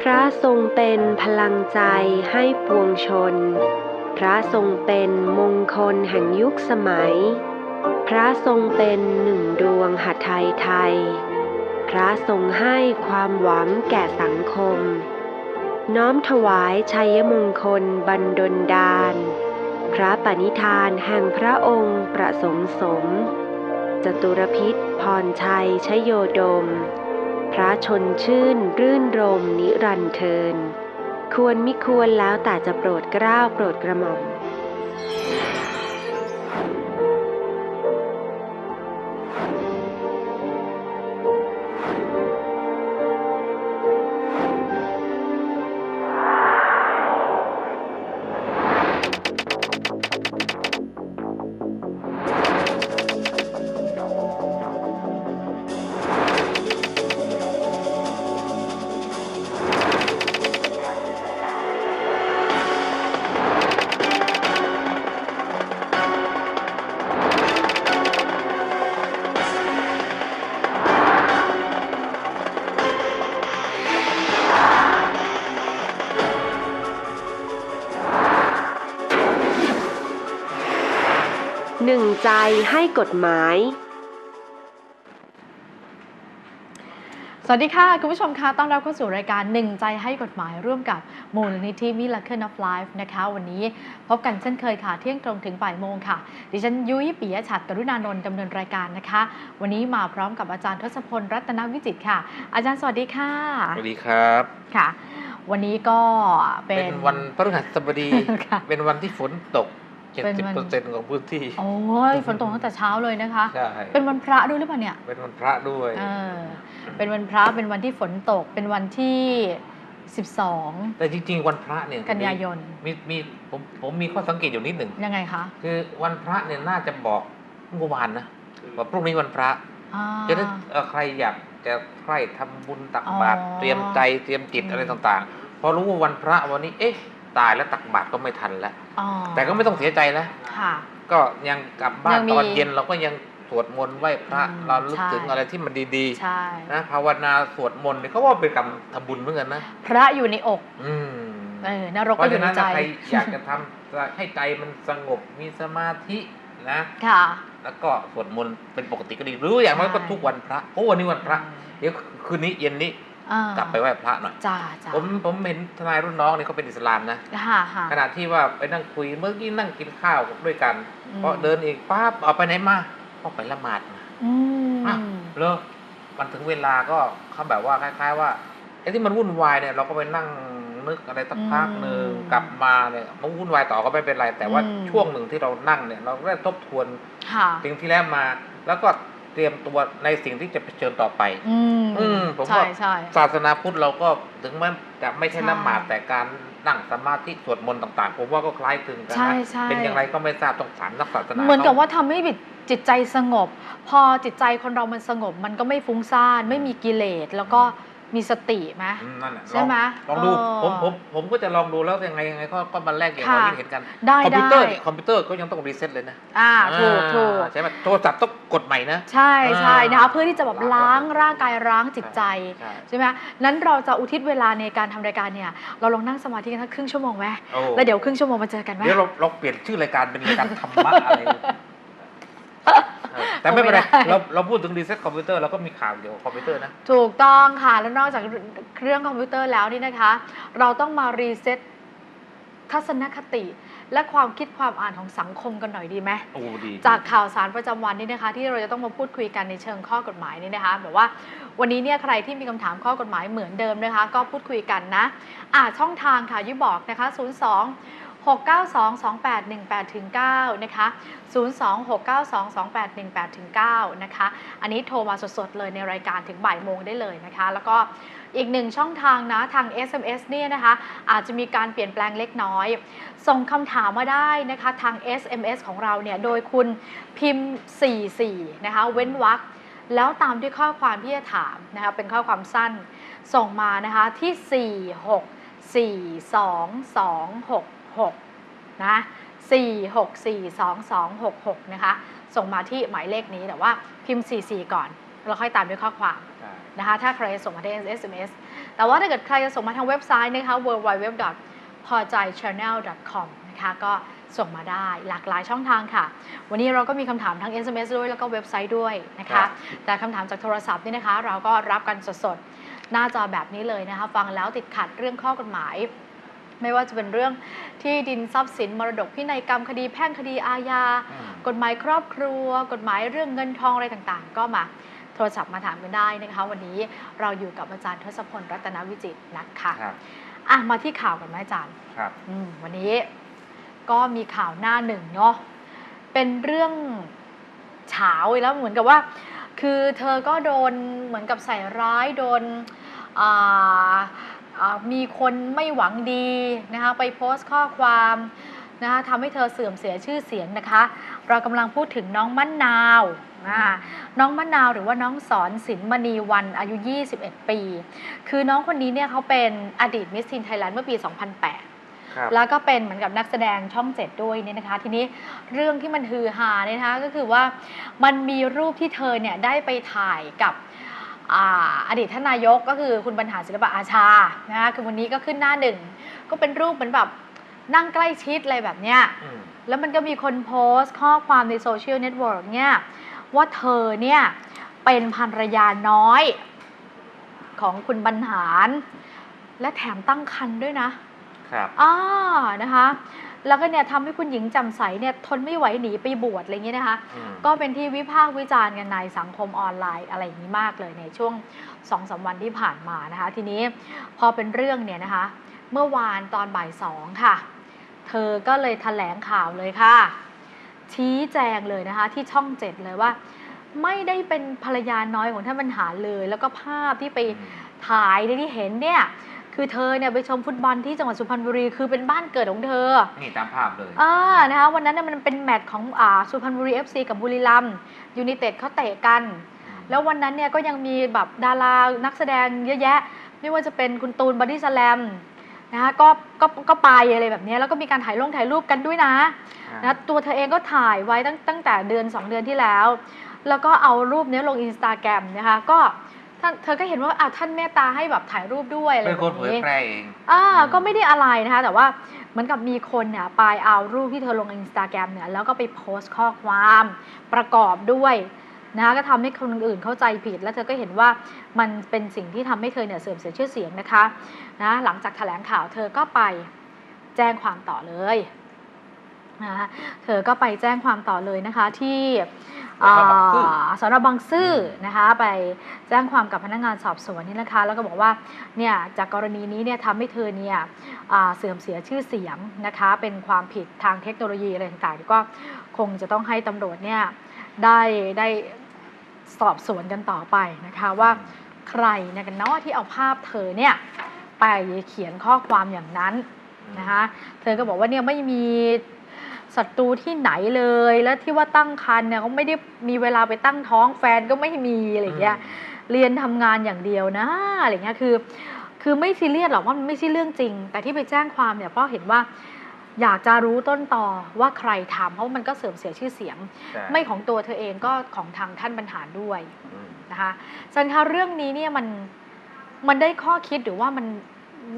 ระทรงเป็นพลังใจให้ปวงชนพระทรงเป็นมงคลแห่งยุคสมัยพระทรงเป็นหนึ่งดวงหทัยไทยพระทรงให้ความหวังแก่สังคมน้อมถวายชัยมงคลบันดลดาลพระปณิธานแห่งพระองค์ประสงค์สมจตุรพิษพรชัยชโยดมพระชนชื่นรื่นรมนิรันดร์เทินควรมิควรแล้วแต่จะโปรดเกล้าโปรดกระหม่อมหนึ่งใจให้กฎหมายสวัสดีค่ะคุณผู้ชมคะต้อนรับเข้าสู่รายการหนึ่งใจให้กฎหมายร่วมกับมูลนิธิ Miracle of Life นะคะวันนี้พบกันเช่นเคยค่ะเที่ยงตรงถึงบ่ายโมงค่ะดิฉันยุ้ยปิยะฉัตร กรุณานนท์ดำเนินรายการนะคะวันนี้มาพร้อมกับอาจารย์ทศพลรัตนวิจิตรค่ะอาจารย์สวัสดีค่ะสวัสดีครับค่ะวันนี้ก็เป็นวันพฤหัสบดี เป็นวันที่ฝนตก70%ของพื้นที่โอ้ยฝนตกตั้งแต่เช้าเลยนะคะใช่เป็นวันพระด้วยหรือเปล่าเนี่ยเป็นวันพระด้วยเป็นวันพระเป็นวันที่ฝนตกเป็นวันที่12แต่จริงๆวันพระเนี่ยกันยายนมีผมมีข้อสังเกตอยู่นิดหนึ่งยังไงคะคือวันพระเนี่ยน่าจะบอกเมื่อวานนะว่าพรุ่งนี้วันพระจะได้ใครอยากจะใคร่ทำบุญตักบาตรเตรียมใจเตรียมจิตอะไรต่างๆพอรู้ว่าวันพระวันนี้ตายแล้วตักบาตรก็ไม่ทันแล้วแต่ก็ไม่ต้องเสียใจนะก็ยังกลับบ้านตอนเย็นเราก็ยังสวดมนต์ไหว้พระเราลึกถึงอะไรที่มันดีๆนะภาวนาสวดมนต์เขาว่าเป็นกรรมทำบุญเหมือนกันนะพระอยู่ในอกนรกก็อยู่ในใจใครอยากจะทำให้ใจมันสงบมีสมาธินะแล้วก็สวดมนต์เป็นปกติก็ดีหรืออย่างน้อยก็ทุกวันพระเพราะวันนี้วันพระเดี๋ยวคืนนี้เย็นนี้กลับไปไหว้พระหน่อยผมเห็นทนายรุ่นน้องนี่เขาเป็นอิสลามนะขณะที่ว่าไปนั่งคุยเมื่อกี้นั่งกินข้าวด้วยกันเพราะเดินอีกปั๊บเอาไปไหนมาก็ไปละหมาดมาแล้วมันถึงเวลาก็เขาแบบว่าคล้ายๆว่าไอ้ที่มันวุ่นวายเนี่ยเราก็ไปนั่งนึกอะไรสักพักหนึ่งกลับมาเนี่ยมันวุ่นวายต่อก็ไม่เป็นไรแต่ว่าช่วงหนึ่งที่เรานั่งเนี่ยเราได้ทบทวนสิ่งที่แล้วมาแล้วก็เตรียมตัวในสิ่งที่จะเผชิญต่อไปผมว่าศาสนาพุทธเราก็ถึงแม้จะไม่ใช่ละหมาดแต่การนั่งสมาธิสวดมนต์ต่างๆผมว่าก็คล้ายคลึงกันนะเป็นอย่างไรก็ไม่ทราบต้องถามนักศาสนาเหมือนกับว่าทำให้จิตใจสงบพอจิตใจคนเรามันสงบมันก็ไม่ฟุ้งซ่านไม่มีกิเลสแล้วก็มีสติไหมใช่ไหมลองดูผมก็จะลองดูแล้วยังไงก็มาแลกอย่างเราเห็นกันคอมพิวเตอร์ก็ยังต้องรีเซ็ตเลยนะถูกใช่ไหมโทรศัพท์ต้องกดใหม่นะใช่นะคะเพื่อที่จะแบบล้างร่างกายล้างจิตใจใช่ไหมนั้นเราจะอุทิศเวลาในการทำรายการเนี่ยเราลองนั่งสมาธิกันสักครึ่งชั่วโมงไหมแล้วเดี๋ยวครึ่งชั่วโมงมาเจอกันไหมเดี๋ยวเราเปลี่ยนชื่อรายการเป็นรายการธรรมะอะไรแต่ไม่เป็นไรเราพูดถึงรีเซ็ตคอมพิวเตอร์เราก็มีข่าวเกี่ยวกับคอมพิวเตอร์นะถูกต้องค่ะแล้วนอกจากเครื่องคอมพิวเตอร์แล้วนี่นะคะเราต้องมารีเซ็ตทัศนคติและความคิดความอ่านของสังคมกันหน่อยดีไหมจากข่าวสารประจำวันนี้นะคะที่เราจะต้องมาพูดคุยกันในเชิงข้อกฎหมายนี่นะคะแบบว่าวันนี้เนี่ยใครที่มีคำถามข้อกฎหมายเหมือนเดิมนะคะก็พูดคุยกันนะช่องทางค่ะยุ้ยบอกนะคะ02 6922818-9 นะคะ026922818-9 นะคะอันนี้โทรมาสดๆเลยในรายการถึงบ่ายโมงได้เลยนะคะแล้วก็อีกหนึ่งช่องทางนะทาง SMS เนี่ยนะคะอาจจะมีการเปลี่ยนแปลงเล็กน้อยส่งคำถามมาได้นะคะทาง SMS ของเราเนี่ยโดยคุณพิมพ์44นะคะเว้นวรรคแล้วตามด้วยข้อความที่จะถามนะคะเป็นข้อความสั้นส่งมานะคะที่4642266นะ4642266นะคะส่งมาที่หมายเลขนี้แต่ว่าพิมพ์44ก่อนแล้วค่อยตามด้วยข้อความนะคะถ้าใครส่งมาที่ SMS แต่ว่าถ้าเกิดใครจะส่งมาทางเว็บไซต์นะคะ www.pojaichannel.com นะคะก็ส่งมาได้หลากหลายช่องทางค่ะวันนี้เราก็มีคำถามทั้ง SMS ด้วยแล้วก็เว็บไซต์ด้วยนะคะแต่คำถามจากโทรศัพท์นี่นะคะเราก็รับกันสดๆหน้าจอแบบนี้เลยนะคะฟังแล้วติดขัดเรื่องข้อกฎหมายไม่ว่าจะเป็นเรื่องที่ดินทรัพย์สินมรดกพินัยกรรมคดีแพ่งคดีอาญากฎหมายครอบครัวกฎหมายเรื่องเงินทองอะไรต่างๆก็มาโทรศัพท์มาถามกันได้นะคะวันนี้เราอยู่กับอาจารย์ทศพลรัตนวิจิตรนะคะมาที่ข่าวกันไหมอาจารย์ครับวันนี้ก็มีข่าวหน้าหนึ่งเนาะเป็นเรื่องเฉาแล้วเหมือนกับว่าคือเธอก็โดนเหมือนกับใส่ร้ายโดนมีคนไม่หวังดีนะคะไปโพสต์ข้อความนะคะทำให้เธอเสื่อมเสียชื่อเสียงนะคะเรากำลังพูดถึงน้องมะนาวน้องมะนาวหรือว่าน้องสอนศิลป์มณีวันอายุ21ปีคือน้องคนนี้เนี่ยเขาเป็นอดีตมิสทีนไทยแลนด์เมื่อปี2008แล้วก็เป็นเหมือนกับนักแสดงช่อง7ด้วยเนี่ยนะคะทีนี้เรื่องที่มันฮือฮาเนี่ยนะคะก็คือว่ามันมีรูปที่เธอเนี่ยได้ไปถ่ายกับอดีตท่านนายกก็คือคุณบรรหารศิลปะอาชานะคะคือวันนี้ก็ขึ้นหน้าหนึ่งก็เป็นรูปเหมือนแบบนั่งใกล้ชิดอะไรแบบเนี้ยแล้วมันก็มีคนโพสต์ข้อความในโซเชียลเน็ตเวิร์กเนี่ยว่าเธอเนี่ยเป็นภรรยาน้อยของคุณบรรหารและแถมตั้งครรภ์ด้วยนะครับนะคะแล้วก็เนี่ยทำให้คุณหญิงจำใสเนี่ยทนไม่ไหวหนีไปบวชอะไรเงี้ยนะคะก็เป็นที่วิพากษ์วิจารณ์กันในสังคมออนไลน์อะไรอย่างนี้มากเลยในช่วง 2-3 วันที่ผ่านมานะคะทีนี้พอเป็นเรื่องเนี่ยนะคะเมื่อวานตอนบ่าย2ค่ะเธอก็เลยแถลงข่าวเลยค่ะชี้แจงเลยนะคะที่ช่อง7เลยว่าไม่ได้เป็นภรรยาน้อยของท่านบรรหารเลยแล้วก็ภาพที่ไปถ่ายที่เห็นเนี่ยคือเธอเนี่ยไปชมฟุตบอลที่จังหวัดสุพรรณบุรีคือเป็นบ้านเกิดของเธอนี่ตามภาพเลยนะคะวันนั้นเนี่ยมันเป็นแมตช์ของสุพรรณบุรี FC กับบุรีรัมย์ยูไนเต็ดเขาเตะกันแล้ววันนั้นเนี่ยก็ยังมีแบบดารานักแสดงเยอะแยะไม่ว่าจะเป็นคุณตูนบอดี้สแลมนะคะก็ไปอะไรแบบนี้แล้วก็มีการถ่ายรูปกันด้วยนะตัวเธอเองก็ถ่ายไว้ตั้งแต่เดือน2 เดือนที่แล้วแล้วก็เอารูปนี้ลง Instagram นะคะก็เธอก็เห็นว่าท่านเมตตาให้แบบถ่ายรูปด้วยอะไรแบบนี้เป็นคนเผยแพร่เองก็ไม่ได้อะไรนะคะแต่ว่าเหมือนกับมีคนเนี่ยไปเอารูปที่เธอลง Instagram เนี่ยแล้วก็ไปโพสต์ข้อความประกอบด้วยนะก็ทำให้คนอื่นเข้าใจผิดแล้วเธอก็เห็นว่ามันเป็นสิ่งที่ทำให้เธอเนี่ยเสื่อมเสียชื่อเสียงนะคะหลังจากแถลงข่าวเธอก็ไปแจ้งความต่อเลยนะเธอก็ไปแจ้งความต่อเลยนะคะที่สน.บางซื่อนะคะไปแจ้งความกับพนักงานสอบสวนนี่นะคะแล้วก็บอกว่าเนี่ยจากกรณีนี้เนี่ยทำให้เธอเนี่ยเสื่อมเสียชื่อเสียงนะคะเป็นความผิดทางเทคโนโลยีอะไรต่างๆก็คงจะต้องให้ตำรวจเนี่ยได้สอบสวนกันต่อไปนะคะว่าใครเนี่ยกันเนาะที่เอาภาพเธอเนี่ยไปเขียนข้อความอย่างนั้นนะคะเธอก็บอกว่าเนี่ยไม่มีศัตรูที่ไหนเลยแล้วที่ว่าตั้งครรภ์เนี่ยเขาไม่ได้มีเวลาไปตั้งท้องแฟนก็ไม่มีอะไรเงี้ยเรียนทำงานอย่างเดียวนะอะไรเงี้ยคือไม่ซีเรียสหรอกว่ามันไม่ใช่เรื่องจริงแต่ที่ไปแจ้งความเนี่ยเพราะเห็นว่าอยากจะรู้ต้นตอว่าใครทำเพราะมันก็เสื่อมเสียชื่อเสียงไม่ของตัวเธอเองก็ของทางท่านบรรหารด้วยนะคะสันคะเรื่องนี้เนี่ยมันได้ข้อคิดหรือว่ามัน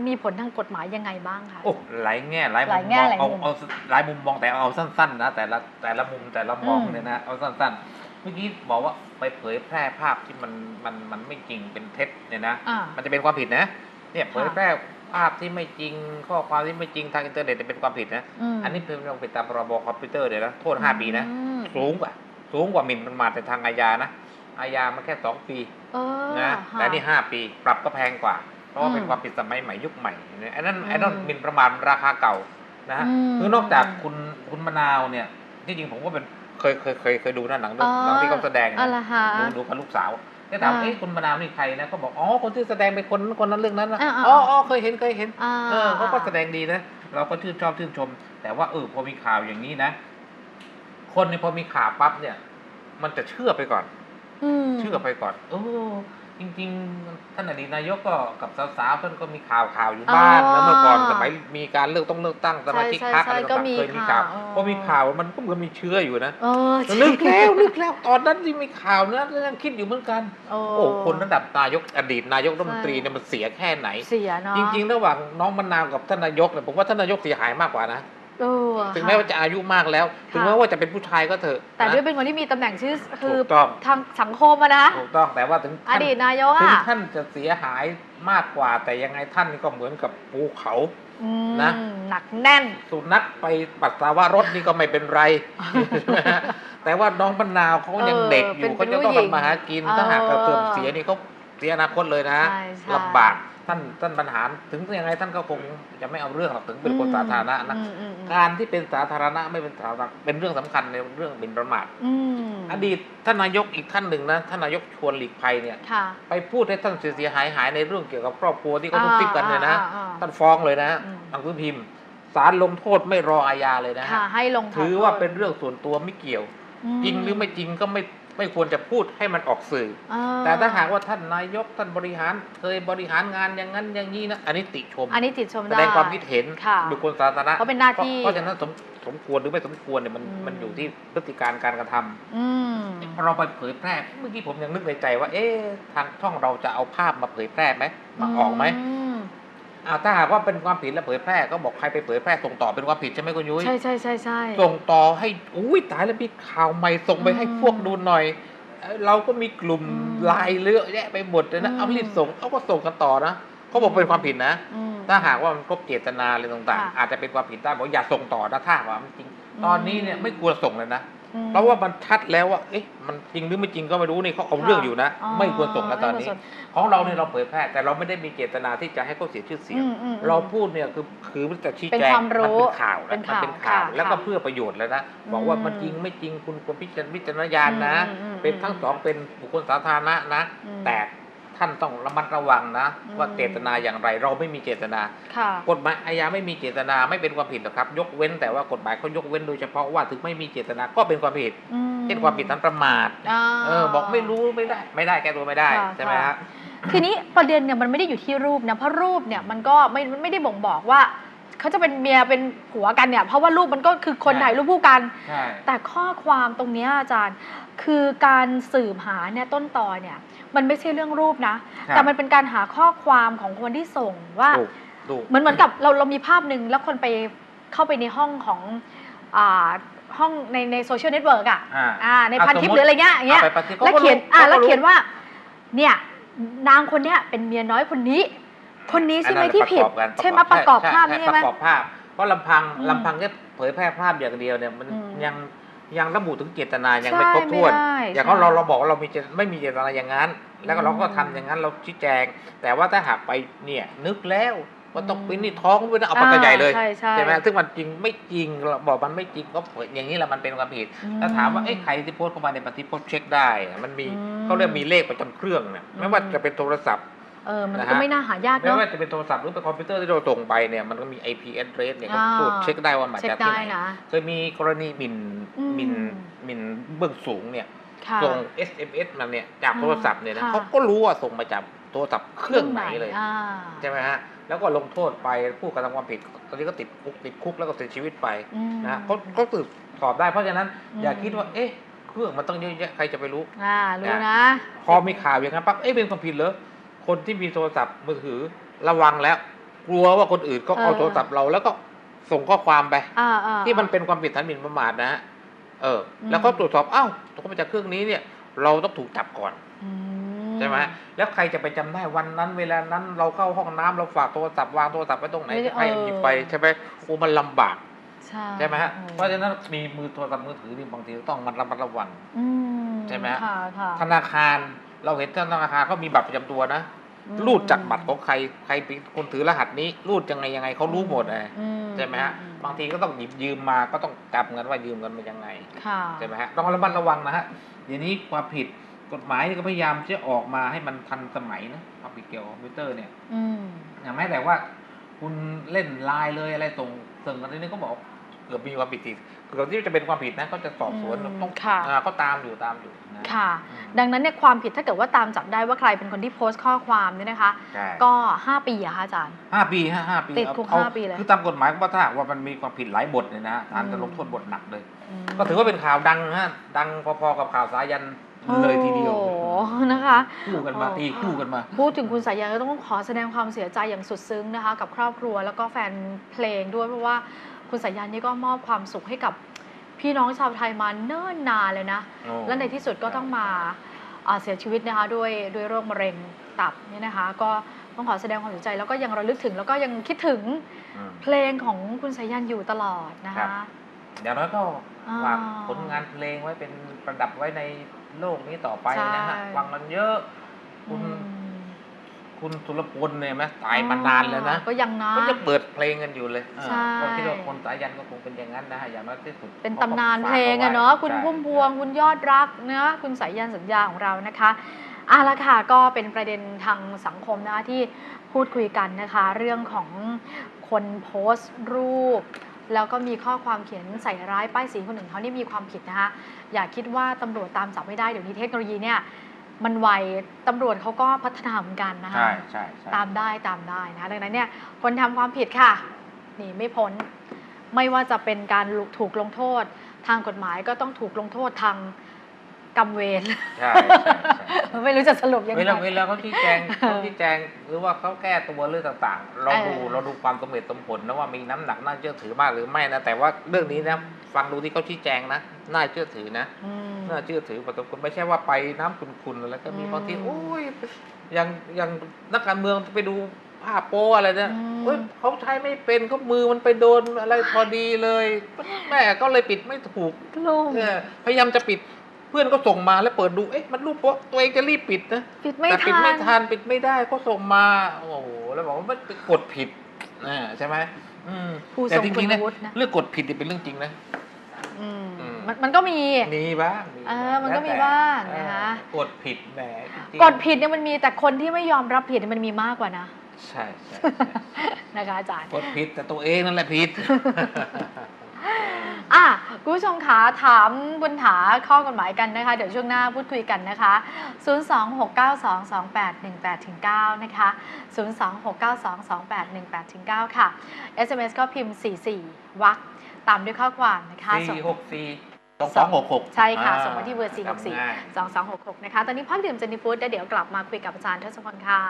มีผลทางกฎหมายยังไงบ้างคะโอ้หลายแง่หลายมุมมองเอาหลายมุมมองแต่เอาสั้นๆนะแต่ละมุมแต่ละมองเนี่ยนะเอาสั้นๆเมื่อกี้บอกว่าไปเผยแพร่ภาพที่มันไม่จริงเป็นเท็จเนี่ยนะมันจะเป็นความผิดนะเนี่ยเผยแพร่ภาพที่ไม่จริงข้อความที่ไม่จริงทางอินเทอร์เน็ตเป็นความผิดนะอันนี้เป็นความผิดตามพรบคอมพิวเตอร์เลยนะโทษ5 ปีนะสูงกว่าหมิ่นประมาทในทางอาญานะอาญามันแค่2 ปีนะแต่นี่5 ปีปรับก็แพงกว่าเพราะว่าเป็นความผิดสมัยใหม่ยุคใหม่ไอ้นั่นหมิ่นประมาทราคาเก่านะฮะคือนอกจากคุณมะนาวเนี่ยที่จริงผมก็เป็นเคยดูหนังที่เขาแสดงดูกับลูกสาวก็ถามคุณมะนาวนี่ใครนะเขาบอกคนที่แสดงเป็นคนนั้นเรื่องนั้นนะเคยเห็นเขาก็แสดงดีนะเราก็ชื่นชมแต่ว่าพอมีข่าวอย่างนี้นะคนเนี่ยพอมีข่าวปั๊บเนี่ยมันจะเชื่อไปก่อน จริงๆท่านอดีตนายกก็กับสาวๆท่านก็มีข่าวอยู่บ้างแล้วเมื่อก่อนสมัยมีการเลือกตั้งสมาชิกพรรคอะไรต่างๆเคยมีข่าวพอมีข่าวมันก็เหมือนมีเชื้ออยู่นะนึกแล้วตอนนั้นที่มีข่าวนะยังคิดอยู่เหมือนกันโอ้คนระดับนายกอดีตนายกรัฐมนตรีเนี่ยมันเสียแค่ไหนเสียเนาะจริงๆระหว่างน้องมะนาวกับท่านนายกเนี่ยผมว่าท่านนายกเสียหายมากกว่านะถึงแม้ว่าจะอายุมากแล้วถึงแม้ว่าจะเป็นผู้ชายก็เถอะแต่ด้วยเป็นคนที่มีตำแหน่งชื่อคือทางสังคมนะถูกต้องแต่ว่าถึงอดีตนายกถึงท่านจะเสียหายมากกว่าแต่ยังไงท่านก็เหมือนกับภูเขานะหนักแน่นสุนัขไปปัสสาวะรถนี่ก็ไม่เป็นไรแต่ว่าน้องมะนาวเขายังเด็กอยู่เขาจะต้องทำมาหากินถ้าหากเสื่อมเสียนี่เขาเสียอนาคตเลยนะลำบากท่านบรรหารถึงยังไงท่านก็คงจะไม่เอาเรื่องหรอกถึงเป็นคนสาธารณะนะการที่เป็นสาธารณะไม่เป็นสาธารณะเป็นเรื่องสำคัญในเรื่องหมิ่นประมาทอดีตท่านนายกอีกท่านหนึ่งนะท่านนายกชวนหลีกภัยเนี่ยไปพูดให้ท่านเสียหายในเรื่องเกี่ยวกับครอบครัวที่เขาทุกข์กันเนี่ยนะท่านฟ้องเลยนะหนังสือพิมพ์ศาลลงโทษไม่รออาญาเลยนะให้ลงถือว่าเป็นเรื่องส่วนตัวไม่เกี่ยวจริงหรือไม่จริงก็ไม่ควรจะพูดให้มันออกสื่อแต่ถ้าหากว่าท่านนายกท่านบริหารเคยบริหารงานอย่างนั้นอย่างนี้นะอันนี้ติชมแสดงความคิดเห็นบุคคลสาธารณะเพราะเป็นหน้าที่เพราะฉะนั้นสมควรหรือไม่สมควรเนี่ยมันอยู่ที่พฤติการการกระทำพอเราไปเผยแพร่เมื่อกี้ผมยังนึกในใจว่าทางช่องเราจะเอาภาพมาเผยแพร่ไหมมาออกไหมถ้าหากว่าเป็นความผิดแล้วเผยแพร่ก็บอกใครไปเผยแพร่ส่งต่อเป็นความผิดใช่ไหมคุณยุ้ยใช่ส่งต่อให้ตายแล้วมีข่าวใหม่ส่งไปให้พวกดูหน่อยเราก็มีกลุ่มไลน์เยอะแยะไปหมดเลยนะเอารีบส่งเขาก็ส่งกันต่อนะเขาบอกเป็นความผิดนะถ้าหากว่ามันครบเจตนาอะไรต่างๆอาจจะเป็นความผิดได้บอกอย่าส่งต่อนะถ้าว่ามันจริงตอนนี้เนี่ยไม่ควรส่งเลยนะเพราะว่ามันชัดแล้วว่ามันจริงหรือไม่จริงก็ไม่รู้นี่เขาเอาเรื่องอยู่นะไม่ควรส่งนะตอนนี้ของเราเนี่ยเราเผยแพร่แต่เราไม่ได้มีเจตนาที่จะให้เขาเสียชื่อเสียงเราพูดเนี่ยคือมันจะชี้แจงมันเป็นข่าวมันเป็นข่าวแล้วก็เพื่อประโยชน์แล้วนะบอกว่ามันจริงไม่จริงคุณควรพิจารณญาณนะเป็นทั้งสองเป็นบุคคลสาธารณะนะแต่ท่านต้องระมัดระวังนะว่าเจตนาอย่างไรเราไม่มีเจตนากฎหมายอาญาไม่มีเจตนาไม่เป็นความผิดหรอกครับยกเว้นแต่ว่ากฎหมายเขายกเว้นโดยเฉพาะว่าถึงไม่มีเจตนาก็เป็นความผิดเช่นความผิดฐานประมาทบอกไม่รู้ไม่ได้แก้ตัวไม่ได้ใช่ไหมครับทีนี้ประเด็นเนี่ยมันไม่ได้อยู่ที่รูปนะเพราะรูปเนี่ยมันก็ไม่ได้บ่งบอกว่าเขาจะเป็นเมียเป็นผัวกันเนี่ยเพราะว่ารูปมันก็คือคนถ่ายรูปคู่กันแต่ข้อความตรงนี้อาจารย์คือการสืบหาเนี่ยต้นตอเนี่ยมันไม่ใช่เรื่องรูปนะแต่มันเป็นการหาข้อความของคนที่ส่งว่าเหมือนกับเรามีภาพหนึ่งแล้วคนไปเข้าไปในห้องของห้องในโซเชียลเน็ตเวิร์กในพันทิปหรืออะไรเงี้ยแล้วเขียนว่าเนี่ยนางคนเนี้ยเป็นเมียน้อยคนนี้ใช่ไหมที่ผิดใช่ไหมประกอบภาพใช่ไหมประกอบภาพเพราะลำพังแค่เผยแพร่ภาพอย่างเดียวเนี่ยมันยังระบุถึงเจตนายังไม่ครบถ้วนอย่างเราบอกว่าเราไม่มีเจตนาอย่างนั้นแล้วก็เราก็ทำอย่างนั้นเราชี้แจงแต่ว่าถ้าหากไปเนี่ยนึกแล้วว่าต้องเป็นนี่ท้องด้วยนะเอาปากใหญ่เลยใช่ไหมซึ่งมันจริงไม่จริงเราบอกมันไม่จริงก็อย่างนี้แหละมันเป็นความผิดถ้าถามว่าใครที่โพสต์เข้ามาในปฏิโพสต์เช็คได้มันมีเขาเรียกมีเลขประจำเครื่องเนี่ยไม่ว่าจะเป็นโทรศัพท์มันก็ไม่น่าหายากเนาะไม่ว่าจะเป็นโทรศัพท์หรือเป็นคอมพิวเตอร์ที่เราส่งไปเนี่ยมันก็มี IP address เนี่ยก็ตรวจเช็คได้ว่ามาจากที่ไหนเคยมีกรณีหมิ่นเบื้องสูงเนี่ยส่ง SMS มาเนี่ยจากโทรศัพท์เนี่ยนะเขาก็รู้ว่าส่งมาจากโทรศัพท์เครื่องไหนเลยใช่ไหมฮะแล้วก็ลงโทษไปผู้กระทำความผิดตอนนี้ก็ติดคุกแล้วก็เสียชีวิตไปนะเขาตรวจสอบได้เพราะฉะนั้นอย่าคิดว่าเครื่องมันต้องเยอะแยะใครจะไปรู้รู้นะพอมีข่าวอย่างนั้นปั๊บเป็นความผิดเหรอคนที่มีโทรศัพท์มือถือระวังแล้วกลัวว่าคนอื่นก็เอาโทรศัพท์เราแล้วก็ส่งข้อความไปที่มันเป็นความผิดฐานหมิ่นประมาทนะฮะแล้วก็ตรวจสอบต้องมาจากเครื่องนี้เนี่ยเราต้องถูกจับก่อนใช่ไหมแล้วใครจะไปจำได้วันนั้นเวลานั้นเราเข้าห้องน้ำเราฝากโทรศัพท์วางโทรศัพท์ไว้ตรงไหนใครหยิบไปใช่ไหมมันลำบากใช่ไหมฮะเพราะฉะนั้นมีโทรศัพท์มือถือนี่บางทีต้องมันระมัดระวังใช่ไหมฮะธนาคารเราเห็นธนาคารเขามีบัตรประจำตัวนะรูดจากบัตรของใครเป็นคนถือรหัสนี้รูดยังไงเขารู้หมดเลยใช่ไหมฮะบางทีก็ต้องหยิบยืมมาก็ต้องจับเงินว่ายืมเงินมายังไงใช่ไหมฮะต้องระมัดระวังนะฮะเดี๋ยวนี้ความผิดกฎหมายก็พยายามจะออกมาให้มันทันสมัยนะความผิดเกี่ยวกับคอมพิวเตอร์เนี่ยอย่างแม้แต่ว่าคุณเล่นไลน์เลยอะไรส่งกันนี้ก็บอกค กือบมีความผิดอีกเกือบที่จะเป็นความผิดนะเขาจะสอบสวนต้องก็ตามอยู่นะค่ะดังนั้นเนี่ยความผิดถ้าเกิดว่าตามจับได้ว่าใครเป็นคนที่โพสต์ข้อความเนี่ยนะคะก็5 ปีอะคะอาจารย์5 ปี5 ปีติดคุก5 ปีเลยคือตามกฎหมายว่าถ้าว่ามันมีความผิดหลายบทเนี่ยนะศาลจะลงโทษบทหนักเลยก็ถือว่าเป็นข่าวดังฮะดังพอๆกับข่าวสายันเลยทีเดียวนะคะคู่กันมาตีคู่กันมาพูดถึงคุณสายันก็ต้องขอแสดงความเสียใจอย่างสุดซึ้งนะคะกับครอบครัวแล้วก็แฟนเพลงด้วยเพราะว่าคุณสายันนี่ก็มอบความสุขให้กับพี่น้องชาวไทยมาเนิ่นนานเลยนะและในที่สุดก็ต้องมาเสียชีวิตนะคะด้วยโรคมะเร็งตับเนี่ยนะคะก็ต้องขอแสดงความเสียใจแล้วก็ยังระลึกถึงแล้วก็ยังคิดถึงเพลงของคุณสายันอยู่ตลอดนะคะอย่างน้อยก็ฝากผลงานเพลงไว้เป็นประดับไว้ในโลกนี้ต่อไปนะฮะฟังมันเยอะคุณสุรพลเนี่ยไหมตายมานานแล้วนะก็ยังนะก็จะเปิดเพลงกันอยู่เลยก็คิดว่าคนสายันก็คงเป็นอย่างนั้นนะฮะอย่างน้อยที่สุดเป็นตำนานเพลงอะเนาะคุณพุ่มพวงคุณยอดรักเนื้อคุณสายันสัญญาของเรานะคะละค่ะก็เป็นประเด็นทางสังคมนะคะที่พูดคุยกันนะคะเรื่องของคนโพสต์รูปแล้วก็มีข้อความเขียนใส่ร้ายป้ายสีคนหนึ่งเขานี่มีความผิดนะคะอย่าคิดว่าตำรวจตามจับไม่ได้เดี๋ยวนี้เทคโนโลยีเนี่ยมันไวตำรวจเขาก็พัฒนาเหมือนกันนะคะใช่ตามได้นะคะดังนั้นเนี่ยคนทำความผิดค่ะนี่ไม่พ้นไม่ว่าจะเป็นการถูกลงโทษทางกฎหมายก็ต้องถูกลงโทษทางกรรมเวรใช่ไม่รู้จะสรุปยังไงเวลาเขาชี้แจงหรือว่าเขาแก้ตัวเรื่องต่างๆเราดูความสมเหตุสมผลนะว่ามีน้ำหนักน่าเชื่อถือมากหรือไม่นะแต่ว่าเรื่องนี้นะฟังดูที่เขาชี้แจงนะน่าเชื่อถือนะน่าเชื่อถือพอสมควรไม่ใช่ว่าไปน้ำขุ่นๆแล้วก็มีบางทีโอ้ยอย่างนักการเมืองไปดูภาพโป้อะไรเนี่ยเขาใช้ไม่เป็นเขามือมันไปโดนอะไรพอดีเลยแม่ก็เลยปิดไม่ถูกพยายามจะปิดเพื่อนก็ส่งมาแล้วเปิดดูมันรูปโป๊ะตัวเองจะรีบปิดนะแต่ปิดไม่ทันปิดไม่ได้ก็ส่งมาโอ้โหแล้วบอกว่ามันกดผิดใช่ไหมแต่จริงๆนะเรื่องกดผิดเป็นเรื่องจริงนะมันก็มีบ้างมันก็มีบ้างนะคะกดผิดแหมกดผิดเนี่ยมันมีแต่คนที่ไม่ยอมรับผิดมันมีมากกว่านะใช่นะคะอาจารย์กดผิดแต่ตัวเองนั่นแหละผิดคุณผู้ชมคะถามปัญหาข้อกฎหมายกันนะคะเดี๋ยวช่วงหน้าพูดคุยกันนะคะ026922818-9นะคะ026922818-9ค่ะ SMS ก็พิมพ์44วรรคตามด้วยข้อความนะคะ4642266ใช่ค่ะส่งมาที่เบอร์4642266นะคะตอนนี้พักดื่มเจนนี่ฟู้ดแล้วเดี๋ยวกลับมาคุยกับอาจารย์ทศพลค่ะ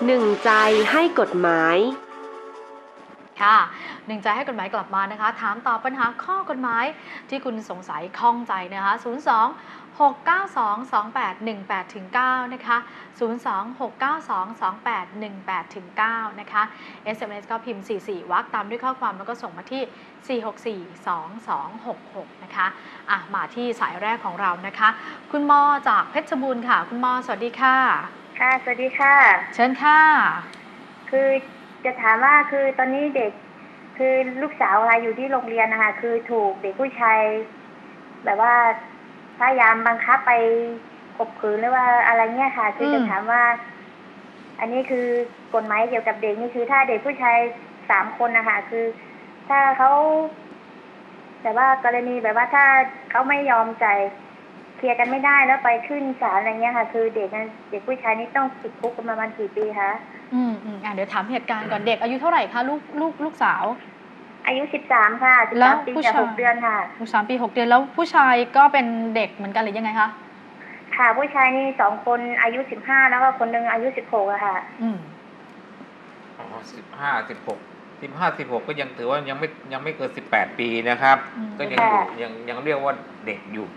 หนึ่งใจให้กฎหมายค่ะหนึ่งใจให้กฎหมายกลับมานะคะถามตอบปัญหาข้อกฎหมายที่คุณสงสัยข้องใจนะคะ02-692-2818-9นะคะ02-692-2818-9นะคะ SMS ก็พิมพ์44วรรคตามด้วยข้อความแล้วก็ส่งมาที่4642266นะคะมาที่สายแรกของเรานะคะคุณมอจากเพชรบูรณ์ค่ะคุณมอสวัสดีค่ะค่ะสวัสดีค่ะเชิญค่ะคือจะถามว่าคือตอนนี้เด็กคือลูกสาวค่ะอยู่ที่โรงเรียนนะคะคือถูกเด็กผู้ชายแบบว่าพยายามบังคับไปข่มขืนหรือว่าอะไรเงี้ยค่ะคือจะถามว่าอันนี้คือกฎหมายเกี่ยวกับเด็กนี่คือถ้าเด็กผู้ชาย3 คนนะคะคือถ้าเขาแต่ว่ากรณีแบบว่าถ้าเขาไม่ยอมจ่ายเคลียร์กันไม่ได้แล้วไปขึ้นศาลอะไรเงี้ยค่ะคือเด็กผู้ชายนี่ต้องติดคุกประมาณกี่ปีคะเดี๋ยวถามเหตุการณ์ก่อนเด็กอายุเท่าไหร่คะลูกสาวอายุ13ค่ะ13 ปีกับ6 เดือนค่ะ13 ปี 6 เดือนแล้วผู้ชายก็เป็นเด็กเหมือนกันหรือยังไงคะค่ะผู้ชายนี่2 คนอายุ15แล้วก็คนนึงอายุ16อะค่ะ15-16ก็ยังถือว่ายังไม่เกิน18 ปีนะครับก็ยังอยู่ยังเรียกว่าเด็กอยู่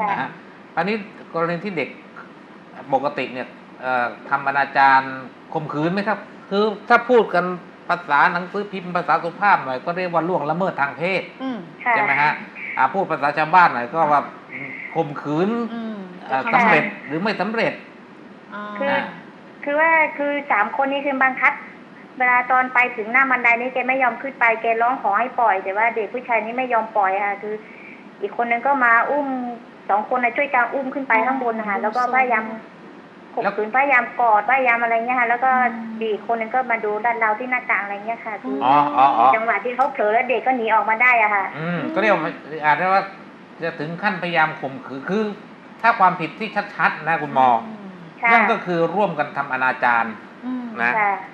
นะฮะอันนี้กรณีที่เด็กปกติเนี่ยทำอนาจารข่มขืนไหมครับคือถ้าพูดกันภาษาหนังสือพิมพ์ภาษาสุภาพหน่อยก็เรียกว่าล่วงละเมิดทางเพศใช่ไหมฮะพูดภาษาชาวบ้านหน่อยก็ว่าข่มขืนสำเร็จหรือไม่สำเร็จคือว่าคือ3 คนนี้คือบังคับเวลาตอนไปถึงหน้าบันไดนี้แกไม่ยอมขึ้นไปแกร้องขอให้ปล่อยแต่ว่าเด็กผู้ชายนี้ไม่ยอมปล่อยค่ะคืออีกคนนึงก็มาอุ้ม2 คนช่วยกันอุ้มขึ้นไปข้างบนนะคะแล้วก็พยายาม ข่มขืนพยายามกอดพยายามอะไรเงี้ยค่ะแล้วก็ดีคนนึงก็มาดูด้านเราที่หน้าต่างอะไรเงี้ยค่ะคือจังหวะที่เขาเผลอแล้วเด็กก็หนีออกมาได้อะค่ะก็เรียกว่าอาจจะว่าจะถึงขั้นพยายามข่มขืนคือถ้าความผิดที่ชัดๆนะคุณหมอนั่นก็คือร่วมกันทำอนาจารนะ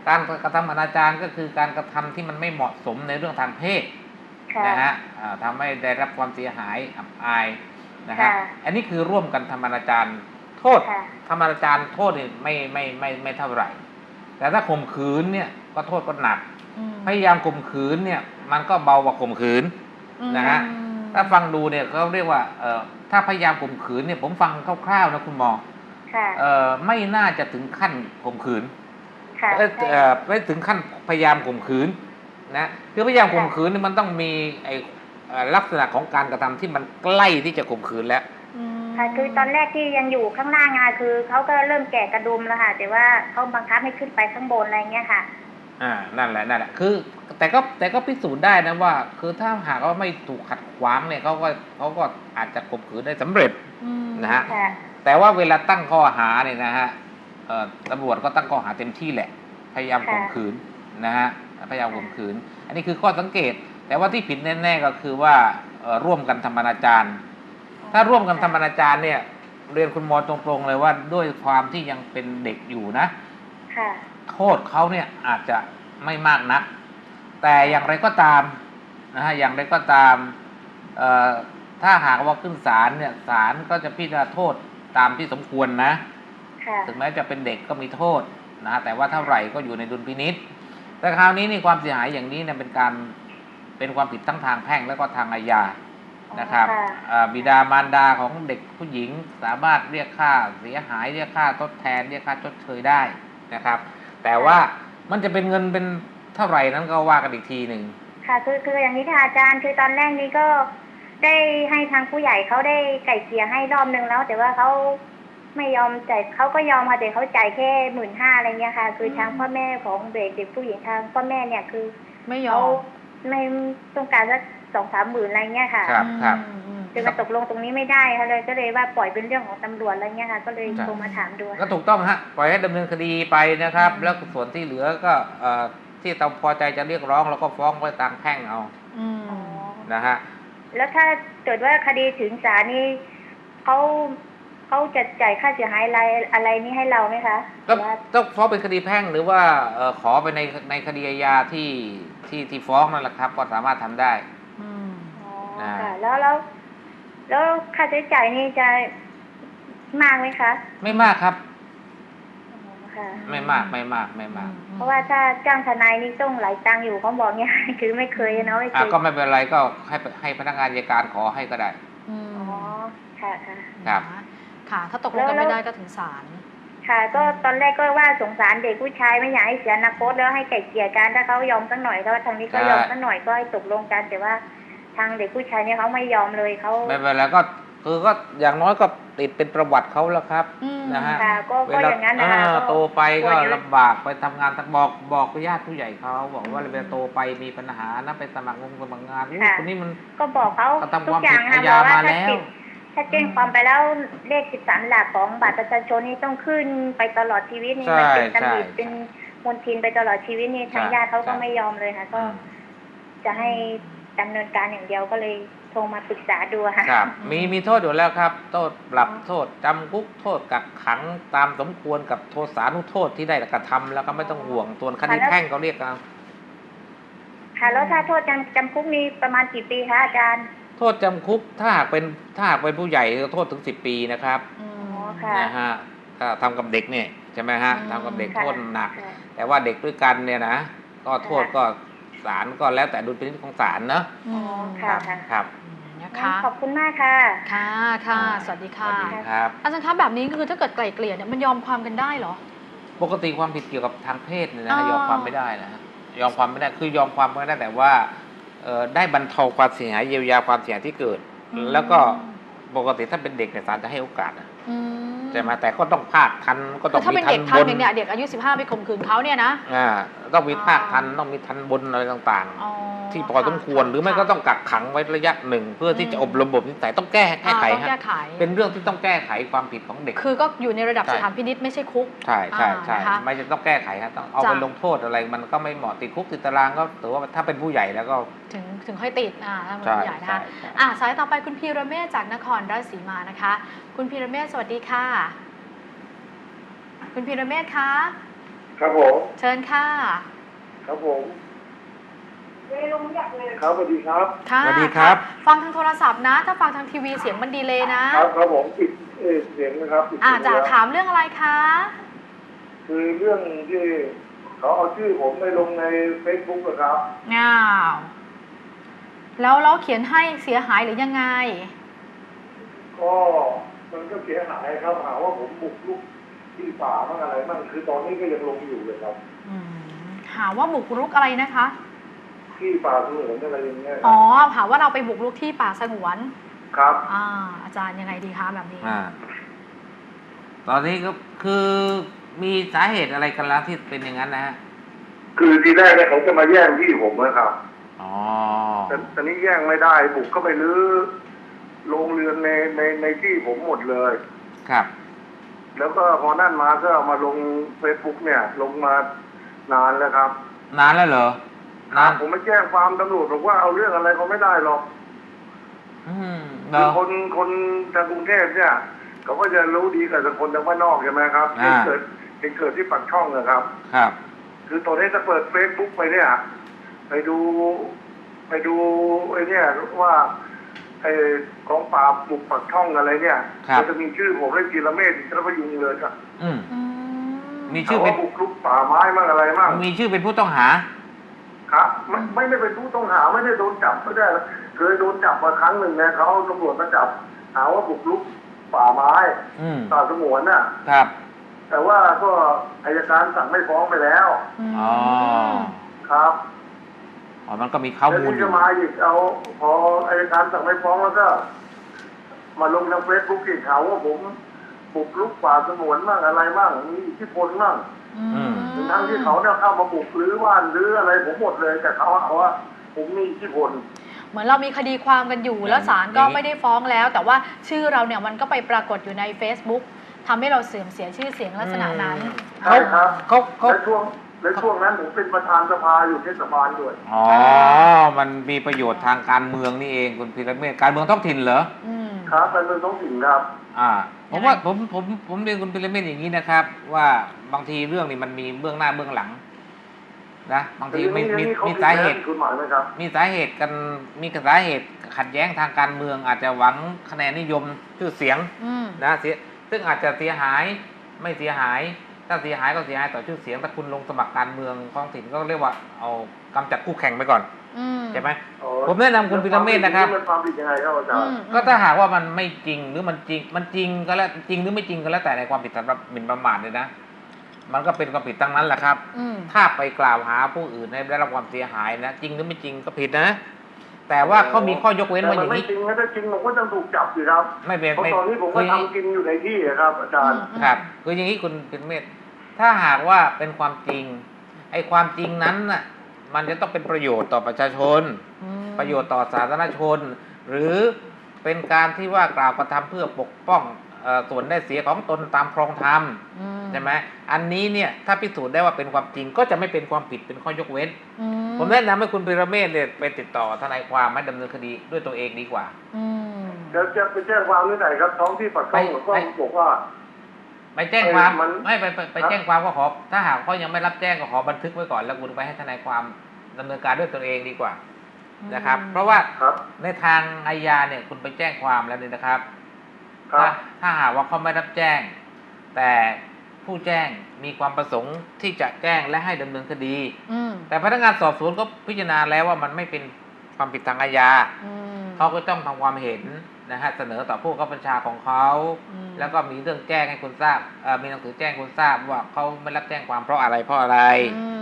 การกระทำอนาจารก็คือการกระทำที่มันไม่เหมาะสมในเรื่องทางเพศนะฮะทำให้ได้รับความเสียหายอับอายนะฮะอันนี้คือร่วมกันทำอนาจารโทษทำอนาจารโทษนี่ไม่เท่าไหร่แต่ถ้าข่มขืนเนี่ยก็โทษก็หนักพยายามข่มขืนเนี่ยมันก็เบากว่าข่มขืนนะฮะถ้าฟังดูเนี่ยเขาเรียกว่าถ้าพยายามข่มขืนเนี่ยผมฟังคร่าวๆนะคุณหมอไม่น่าจะถึงขั้นข่มขืนไม่ถึงขั้นพยายามข่มขืนนะคือพยายามข่มขืนนี่มันต้องมีลักษณะของการกระทำที่มันใกล้ที่จะข่มขืนแล้วค่ะคือตอนแรกที่ยังอยู่ข้างล่างคือเขาก็เริ่มแก่กระดุมแล้วค่ะแต่ว่าเขาบังคับให้ขึ้นไปข้างบนอะไรเงี้ยค่ะนั่นแหละคือแต่ก็พิสูจน์ได้นะว่าคือถ้าหากว่าไม่ถูกขัดขวางเนี่ยเขาก็อาจจะข่มขืนได้สำเร็จนะฮะแต่ว่าเวลาตั้งข้อหาเนี่ยนะฮะตำรวจก็ตั้งข้อหาเต็มที่แหละพยายามข่มขืนนะฮะพยายามข่มขืนอันนี้คือข้อสังเกตแต่ว่าที่ผิดแน่ๆก็คือว่าร่วมกันทำอนาจารถ้าร่วมกันทำอนาจารเนี่ยเรียนคุณหมอตรงๆเลยว่าด้วยความที่ยังเป็นเด็กอยู่นะโทษเขาเนี่ยอาจจะไม่มากนักแต่อย่างไรก็ตามนะฮะอย่างไรก็ตามถ้าหากว่าขึ้นศาลเนี่ยศาลก็จะพิจารณาโทษตามที่สมควรนะถึงแม้จะเป็นเด็กก็มีโทษนะแต่ว่าเท่าไหร่ก็อยู่ในดุลพินิจแต่คราวนี้นี่ความเสียหายอย่างนี้เนี่ยเป็นความผิดทั้งทางแพ่งและก็ทางอาญานะครับบิดามารดาของเด็กผู้หญิงสามารถเรียกค่าเสียหายเรียกค่าทดแทนเรียกค่าชดเชยได้นะครับแต่ว่ามันจะเป็นเงินเป็นเท่าไหร่นั้นก็ว่ากันอีกทีหนึ่งค่ะคืออย่างนี้ค่ะอาจารย์คือตอนแรกนี้ก็ได้ให้ทางผู้ใหญ่เขาได้ไก่เกลี่ยให้รอบนึงแล้วแต่ว่าเขาไม่ยอมจ่ายเขาก็ยอมค่ะแต่เขาจ่ายแค่15,000อะไรเงี้ยค่ะคือทางพ่อแม่ของเด็กผู้หญิงทางพ่อแม่เนี่ยคือไม่ยอมไม่ต้องการสัก2-3 หมื่นอะไรเงี้ยค่ะครับคือมาตกลงตรงนี้ไม่ได้ค่ะเลยก็เลยว่าปล่อยเป็นเรื่องของตำรวจอะไรเงี้ยค่ะก็เลยโทรมาถามดูก็ถูกต้องฮะปล่อยให้ดำเนินคดีไปนะครับแล้วส่วนที่เหลือก็ที่เราพอใจจะเรียกร้องแล้วก็ฟ้องไปตามแพ่งเอานะฮะแล้วถ้าเกิดว่าคดีถึงศาลนี่เขาจะจ่ายค่าเสียหายอะไรนี่ให้เราไหมคะก็ต้องฟ้องเป็นคดีแพ่งหรือว่าขอไปในคดีอาญาที่ฟ้องนั่นแหละครับก็สามารถทำได้ค่ะแล้วค่าใช้จ่ายนี่จะมากไหมคะไม่มากครับไม่มากเพราะว่าถ้าจ้างทนายนี่ต้องหลายตังค์อยู่เขาบอกเนี่ยคือไม่เคยเนาะไม่เคยก็ไม่เป็นไรก็ให้พนักงานอัยการขอให้ก็ได้ค่ะครับค่ะถ้าตกลงกันไม่ได้ก็ถึงศาลค่ะก็ตอนแรกก็ว่าสงสารเด็กผู้ชายไม่อยากให้เสียอนาคตแล้วให้ไก่เกลี่ยกันถ้าเขายอมสักหน่อยก็ทางนี้ก็ยอมสักหน่อยก็ให้ตกลงกันแต่ว่าทางเด็กผู้ชายเนี่ยเขาไม่ยอมเลยเขาไม่เป็นไรก็คือก็อย่างน้อยก็ติดเป็นประวัติเขาแล้วครับนะฮะก็อย่างนั้นนะคะโตไปก็ลำบากไปทำงานบอกญาติผู้ใหญ่เขาบอกว่าเวลาโตไปมีปัญหานะไปสมัครงานคนนี้มันก็บอกเขาทุกอย่างค่ะบอกว่าถ้าแจ้งความไปแล้วเลข13 หลักของบัตรประชาชนนี่ต้องขึ้นไปตลอดชีวิตนี่มันเป็นตำหนิเป็นมลทินไปตลอดชีวิตนี่ทางญาติเขาก็ไม่ยอมเลยค่ะก็จะให้ดำเนินการอย่างเดียวก็เลยโทรมาปรึกษาดูค่ะครับมีโทษอยู่แล้วครับโทษปรับโทษจำคุกโทษกักขังตามสมควรกับโทษสานุโทษที่ได้กระทำแล้วก็ไม่ต้องห่วงตัวคดีแพ่งเขาเรียกกันค่ะแล้วถ้าโทษจำคุกนี้ประมาณกี่ปีคะอาจารย์โทษจำคุกถ้าหากเป็นผู้ใหญ่โทษถึง10 ปีนะครับนะฮะถ้าทำกับเด็กเนี่ยใช่ไหมฮะทำกับเด็กโทษหนักแต่ว่าเด็กด้วยกันเนี่ยนะก็โทษก็ศาลก็แล้วแต่ดุลพินิจของศาลเนอะครับนะคะขอบคุณมากค่ะค่ะสวัสดีค่ะครับอาจารย์คะแบบนี้คือถ้าเกิดไกล่เกลี่ยเนี่ยมันยอมความกันได้เหรอปกติความผิดเกี่ยวกับทางเพศเนี่ยนะยอมความไม่ได้นะยอมความไม่ได้คือยอมความไม่ได้แต่ว่าได้บรรเทาความเสียหายเยียวยาความเสียหายที่เกิดแล้วก็ปกติถ้าเป็นเด็กเนี่ยศาลจะให้โอกาสใช่ไหมแต่ก็ต้องภาคทันก็ต้องมีทันบนอย่างเด็กอายุ15ไปข่มขืนเขาเนี่ยนะต้องมีภาคทันต้องมีทันบนอะไรต่างๆ ที่พอสมควรหรือไม่ก็ต้องกักขังไว้ระยะหนึ่งเพื่อที่จะอบรมบ่มนิสัยต้องแก้ไข ต้องแก้ไข เป็นเรื่องที่ต้องแก้ไขความผิดของเด็กคือก็อยู่ในระดับสถานพินิจไม่ใช่คุกใช่ไม่จะต้องแก้ไขครับต้องเอาไปลงโทษอะไรมันก็ไม่เหมาะติดคุกติดตารางก็ถือว่าถ้าเป็นผู้ใหญ่แล้วก็ถึงค่อยติดถ้าเป็นผู้ใหญ่นะคะสายต่อไปคุณพีระเมศจากนครราชสีมานะคะคุณพีระเมศสวัสดีค่ะคุณพีระเมศคะครับผมเชิญค่ะครับผมครับสวัสดีครับสวัสดีครับฟังทางโทรศัพท์นะถ้าฟังทางทีวีเสียงมันดีเลยนะครับผมปิดเสียงนะครับจะถามเรื่องอะไรคะคือเรื่องที่เขาเอาชื่อผมไปลงใน Facebook นะครับแล้วเขียนให้เสียหายหรือยังไงก็มันก็เสียหายครับหาว่าผมบุกรุกที่ป่าบ้างอะไรบ้างคือตอนนี้ก็ยังลงอยู่เลยครับหาว่าบุกรุกอะไรนะคะที่ป่าสงวนอะไรอย่างเงี้ยหาว่าเราไปบุกรุกที่ป่าสงวนครับอาจารย์ยังไงดีคะแบบนี้ตอนนี้ก็คือมีสาเหตุอะไรกันแล้วที่เป็นอย่างนั้นนะฮะคือทีแรกเนี่ยเขาจะมาแย่งที่ผมนะครับแต่ตอนนี้แย่งไม่ได้บุกเข้าไปรื้อโรงเรือนในที่ผมหมดเลยครับแล้วก็พอนั่นมาก็เอามาลง Facebook เนี่ยลงมานานแล้วครับนานแล้วเหรอผมไม่แจ้งความตำรวจบอกว่าเอาเรื่องอะไรเขาไม่ได้หรอกคือคนทางกรุงเทพเนี่ยเขาก็จะรู้ดีกับคนทางบ้านนอกใช่ไหมครับเกิดที่ปากช่องนะครับครับคือตอนนี้จะเปิด Facebook ไปเนี่ยไปดูไอ้เนี่ยว่าไอ้ของป่าบุกปากช่องอะไรเนี่ยมันจะมีชื่อผมและพีระเมศและพยุงเลยครับมีชื่อเป็นบุกรุกป่าไม้มั่งอะไรมั่งมีชื่อเป็นผู้ต้องหาครับไม่ได้เป็นผู้ต้องหาไม่ได้โดนจับไม่ได้เคยโดนจับมาครั้งหนึ่งนะเขาตำรวจมาจับหาว่าบุกรุกป่าไม้ป่าสงวนน่ะครับแต่ว่าก็อัยการสั่งไม่ฟ้องไปแล้วครับมันก็มีข้อมูลจะมาอีกเอาพออัยการสั่งไม่ฟ้องแล้วก็มาลงทางเฟซบุ๊กอีกข่าวว่าผมบุกรุกป่าสงวนมั่งอะไรมั่งมีอิทธิพลมั่งทั้งที่เขาเนี่ยเข้ามาบุกหรือว่านหรืออะไรผมหมดเลยแต่เขาว่าผมมีอิทธิพลเหมือนเรามีคดีความกันอยู่แล้วศาลก็ไม่ได้ฟ้องแล้วแต่ว่าชื่อเราเนี่ยมันก็ไปปรากฏอยู่ใน Facebook ทำให้เราเสื่อมเสียชื่อเสียงลักษณะนั้นใช่ครับเขาช่วงนั้นผมเป็นประธานสภาอยู่เทศบาลด้วยมันมีประโยชน์ทางการเมืองนี่เองคุณพีระเมศการเมืองท้องถิ่นเหรอครับการเมืองท้องถิ่นครับผมว่าผมเรียนคุณพีระเมศอย่างนี้นะครับว่าบางทีเรื่องนี้มันมีเบื้องหน้าเบื้องหลังนะบางทีมีสาเหตุมีสาเหตุกันมีสาเหตุขัดแย้งทางการเมืองอาจจะหวังคะแนนนิยมชื่อเสียงนะซึ่งอาจจะเสียหายไม่เสียหายถ้าเสียหายก็เสียหายต่อชื่อเสียงถ้าคุณลงสมัครการเมืองท้องถิ่นก็เรียกว่าเอากำจัดคู่แข่งไปก่อนใช่ไหมผมแนะนำคุณพีระเมศนะครับความผิดยังไงครับอาจารย์ก็ถ้าหากว่ามันไม่จริงหรือมันจริงก็แล้วจริงหรือไม่จริงก็แล้วแต่ในความผิดสำหรับหมิ่นประมาทเลยนะมันก็เป็นความผิดทั้งนั้นแหละครับถ้าไปกล่าวหาผู้อื่นให้ได้รับความเสียหายนะจริงหรือไม่จริงก็ผิดนะแต่ว่าเขามีข้อยกเว้นว่าอย่างนี้ไม่จริงถ้าจริงผมก็ต้องถูกจับสิครับไม่เป็นเพราะตอนนี้ผมก็ทำกินอยู่ในที่ครับอาจารย์ครับคืออย่างนี้คุณเป็นเมธถ้าหากว่าเป็นความจริงไอ้ความจริงนั้นน่ะมันจะต้องเป็นประโยชน์ต่อประชาชนประโยชน์ต่อสาธารณชนหรือเป็นการที่ว่ากล่าวกระทำเพื่อปกป้องส่วนได้เสียของตนตามครองธรรมใช่ไหมอันนี้เนี่ยถ้าพิสูจน์ได้ว่าเป็นความจริงก็จะไม่เป็นความผิดเป็นข้อยกเว้นผมแนะนำให้คุณพีระเมศเนี่ยไปติดต่อทนายความให้ดำเนินคดีด้วยตัวเองดีกว่าจะไปแจ้งความที่ไหนครับท้องที่ปากช่องก็บอกว่าไปแจ้งความไม่ไปแจ้งความก็ขอถ้าหากเขายังไม่รับแจ้งก็ขอบันทึกไว้ก่อนแล้วคุณไปให้ทนายความดำเนินการด้วยตัวเองดีกว่านะครับเพราะว่าในทางอาญาเนี่ยคุณไปแจ้งความแล้วเนี่ยนะครับถ้าหากว่าเขาไม่รับแจ้งแต่ผู้แจ้งมีความประสงค์ที่จะแจ้งและให้ดำเนินคดีแต่พนักงานสอบสวนก็พิจารณาแล้วว่ามันไม่เป็นความผิดทางอาญาเขาก็ต้องทำความเห็นนะฮะเสนอต่อผู้บังคับบัญชาของเขาแล้วก็มีเรื่องแจ้งให้คุณทราบมีหนังสือแจ้งคุณทราบว่าเขาไม่รับแจ้งความเพราะอะไร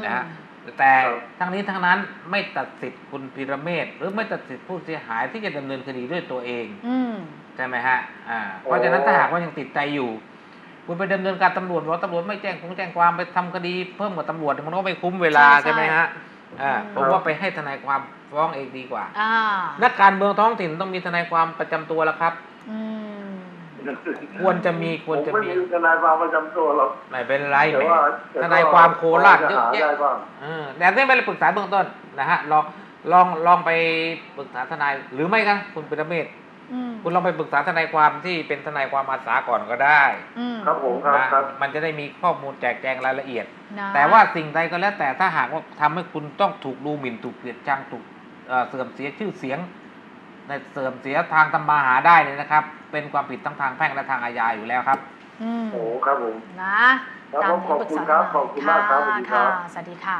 นะฮะแต่ทั้งนี้ทั้งนั้นไม่ตัดสิทธิ์คุณพีระเมศหรือไม่ตัดสิทธิ์ผู้เสียหายที่จะดำเนินคดีด้วยตัวเองใช่ไหมฮะเพราะฉะนั้นถ้าหากว่ายังติดใจอยู่คุณไปดำเนินการตำรวจว่าตำรวจไม่แจ้งความไปทำคดีเพิ่มกับตำรวจมันก็ไม่คุ้มเวลาใช่ไหมฮะผมว่าไปให้ทนายความ ฟ้องเองดีกว่า อ่า นักการเมืองท้องถิ่นต้องมีทนายความประจำตัวแล้วครับ อืม ควรจะมี ผมไม่มีทนายความประจำตัวหรอก ไม่เป็นไร แต่ แหม ว่า ทนายความโคราชเยอะ หา แยะ ได้บ้าง แต่ไม่ได้ปรึกษาเบื้องต้นนะฮะลองไปปรึกษาทนายหรือไม่กันคุณปิรเมศ คุณลองไปปรึกษาทนายความที่เป็นทนายความอาสาก่อนก็ได้ ครับผมครับ นะครับ มันจะได้มีข้อมูลแจกแจงรายละเอียด นะ แต่ว่าสิ่งใดก็แล้วแต่ถ้าหากว่าทำให้คุณต้องถูกดูหมิ่นถูกเกลียดชังถูกเสื่อมเสียชื่อเสียงในเสื่อมเสียทางทำมาหาได้เลยนะครับ เป็นความผิดทั้งทางแพ่งและทางอาญาอยู่แล้วครับ โอ้ครับผม นะครับ ขอบคุณครับขอบคุณมากครับสวัสดีครับ สวัสดีค่ะ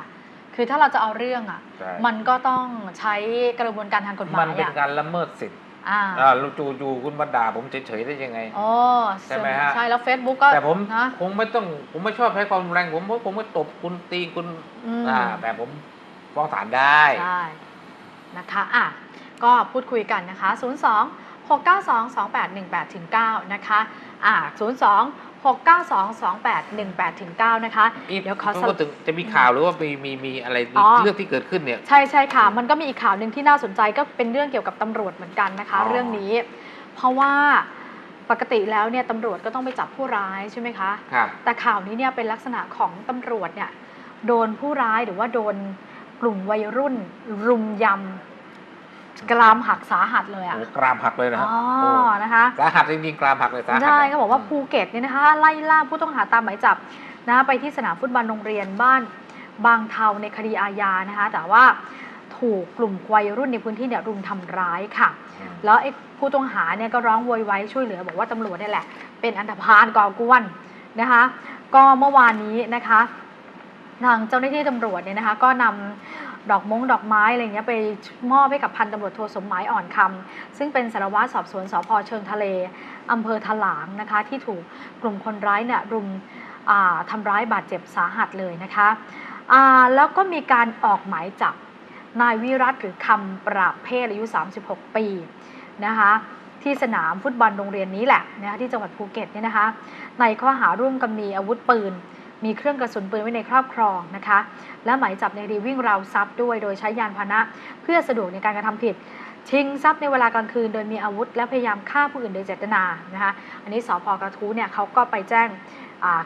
คือถ้าเราจะเอาเรื่องอ่ะ ใช่ มันก็ต้องใช้กระบวนการทางกฎหมาย มันเป็นการละเมิดสิทธิ์ จู่ๆคุณมาด่าผมเฉยๆได้ยังไง อ๋อ ใช่ไหมฮะ ใช่แล้ว Facebook ก็ แต่ผม นะ ผมไม่ชอบใช้ความรุนแรงผมไม่ตบคุณตีคุณ แต่ผมฟ้องศาลได้ ใช่นะคะก็พูดคุยกันนะคะ 02 692 2818-9 นะคะ02 692 2818-9 นะคะเดี๋ยวขอสรุป ถึงจะมีข่าวหรือว่ามีอะไรเรื่องที่เกิดขึ้นเนี่ย ใช่ค่ะมันก็มีอีกข่าวหนึ่งที่น่าสนใจก็เป็นเรื่องเกี่ยวกับตำรวจเหมือนกันนะคะเรื่องนี้เพราะว่าปกติแล้วเนี่ยตำรวจก็ต้องไปจับผู้ร้ายใช่ไหมคะครับแต่ข่าวนี้เนี่ยเป็นลักษณะของตำรวจเนี่ยโดนผู้ร้ายหรือว่าโดนกลุ่มวัยรุ่นรุมยำกรามหักสาหัสเลยกรามหักเลยนะนะคะสาหัสจริงๆกรามหักเลยสาหัสได้เขาบอกว่าภูเก็ตเนี่ยนะคะไล่ล่าผู้ต้องหาตามหมายจับนะไปที่สนามฟุตบอลโรงเรียนบ้านบางเทาในคดีอาญานะคะแต่ว่าถูกกลุ่มวัยรุ่นในพื้นที่เนี่ยรุมทำร้ายค่ะแล้วไอ้ผู้ต้องหาเนี่ยก็ร้องโวยวายช่วยเหลือบอกว่าตำรวจนี่แหละเป็นอันธพาลก่อกวนนะคะก็เมื่อวานนี้นะคะทางเจ้าหน้าที่ตำรวจเนี่ยนะคะก็นำดอกไม้อะไรเงี้ยไปมอบให้กับพันตำรวจโทสมหมายอ่อนคำซึ่งเป็นสารวัตรสอบสวนสภ.เชิงทะเลอำเภอถลางนะคะที่ถูกกลุ่มคนร้ายเนี่ยรุมทำร้ายบาดเจ็บสาหัสเลยนะคะแล้วก็มีการออกหมายจับนายวิรัตหรือคำปราบเพศอายุ36 ปีนะคะที่สนามฟุตบอลโรงเรียนนี้แหละนะคะที่จังหวัดภูเก็ตเนี่ยนะคะในข้อหาร่วมกันมีอาวุธปืนมีเครื่องกระสุนปืนไว้ในครอบครองนะคะและหมายจับในคดีวิ่งราวทรัพย์ด้วยโดยใช้ยานพาหนะเพื่อสะดวกในการกระทำผิดชิงทรัพย์ในเวลากลางคืนโดยมีอาวุธและพยายามฆ่าผู้อื่นโดยเจตนานะคะอันนี้สภ.กระทู้เนี่ยเขาก็ไปแจ้ง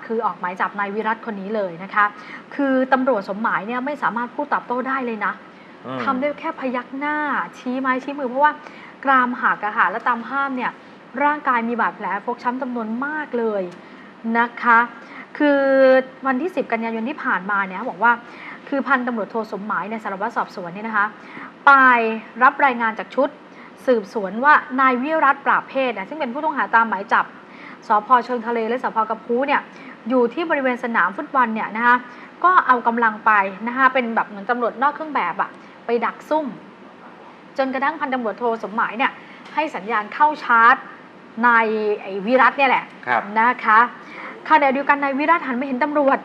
คือออกหมายจับนายวิรัตคนนี้เลยนะคะคือตำรวจสมหมายเนี่ยไม่สามารถพูดตอบโต้ได้เลยนะทำได้แค่พยักหน้าชี้ไม้ชี้มือเพราะว่ากรามหักอะค่ะและตามภาพเนี่ยร่างกายมีบาดแผลฟกช้ำจำนวนมากเลยนะคะคือวันที่10 กันยายนที่ผ่านมาเนี่ยบอกว่าคือพันตำรวจโทสมหมายเนี่ยสารวัตรสอบสวนเนี่ยนะคะไปรับรายงานจากชุดสืบสวนว่านายวิรัตปราบเพศซึ่งเป็นผู้ต้องหาตามหมายจับสภ.เชิงทะเลและสภ.กระพู้เนี่ยอยู่ที่บริเวณสนามฟุตบอลเนี่ยนะคะก็เอากำลังไปนะคะเป็นแบบเหมือนตำรวจนอกเครื่องแบบไปดักซุ่มจนกระทั่งพันตำรวจโทสมหมายเนี่ยให้สัญญาณเข้าชาร์จนายวิรัตเนี่ยแหละนะคะขณะเดียวกันนายวิรัตหันมาเห็นตำรวจ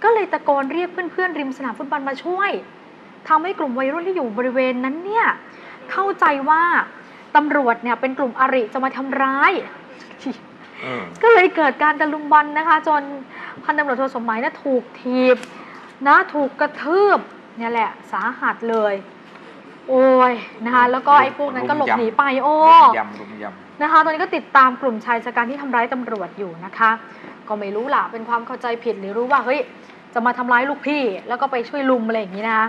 ก็เลยตะโกนเรียกเพื่อนๆริมสนามฟุตบอลมาช่วยทำให้กลุ่มวัยรุ่นที่อยู่บริเวณนั้นเนี่ยเข้าใจว่าตำรวจเนี่ยเป็นกลุ่มอริจะมาทำร้ายก็เลยเกิดการตะลุมบอลนะคะจนพันตำรวจโทสมหมายถูกถีบนะถูกกระทืบเนี่ยแหละสาหัสเลยโอ้ยนะคะแล้วก็ไอ้พวกนั้นก็หลบหนีไปรุมยำนะคะตอนนี้ก็ติดตามกลุ่มชายชะกันที่ทำร้ายตำรวจอยู่นะคะก็ไม่รู้ล่ะเป็นความเข้าใจผิดหรือรู้ว่าเฮ้ยจะมาทำร้ายลูกพี่แล้วก็ไปช่วยลุมอะไรอย่างนี้นะคะ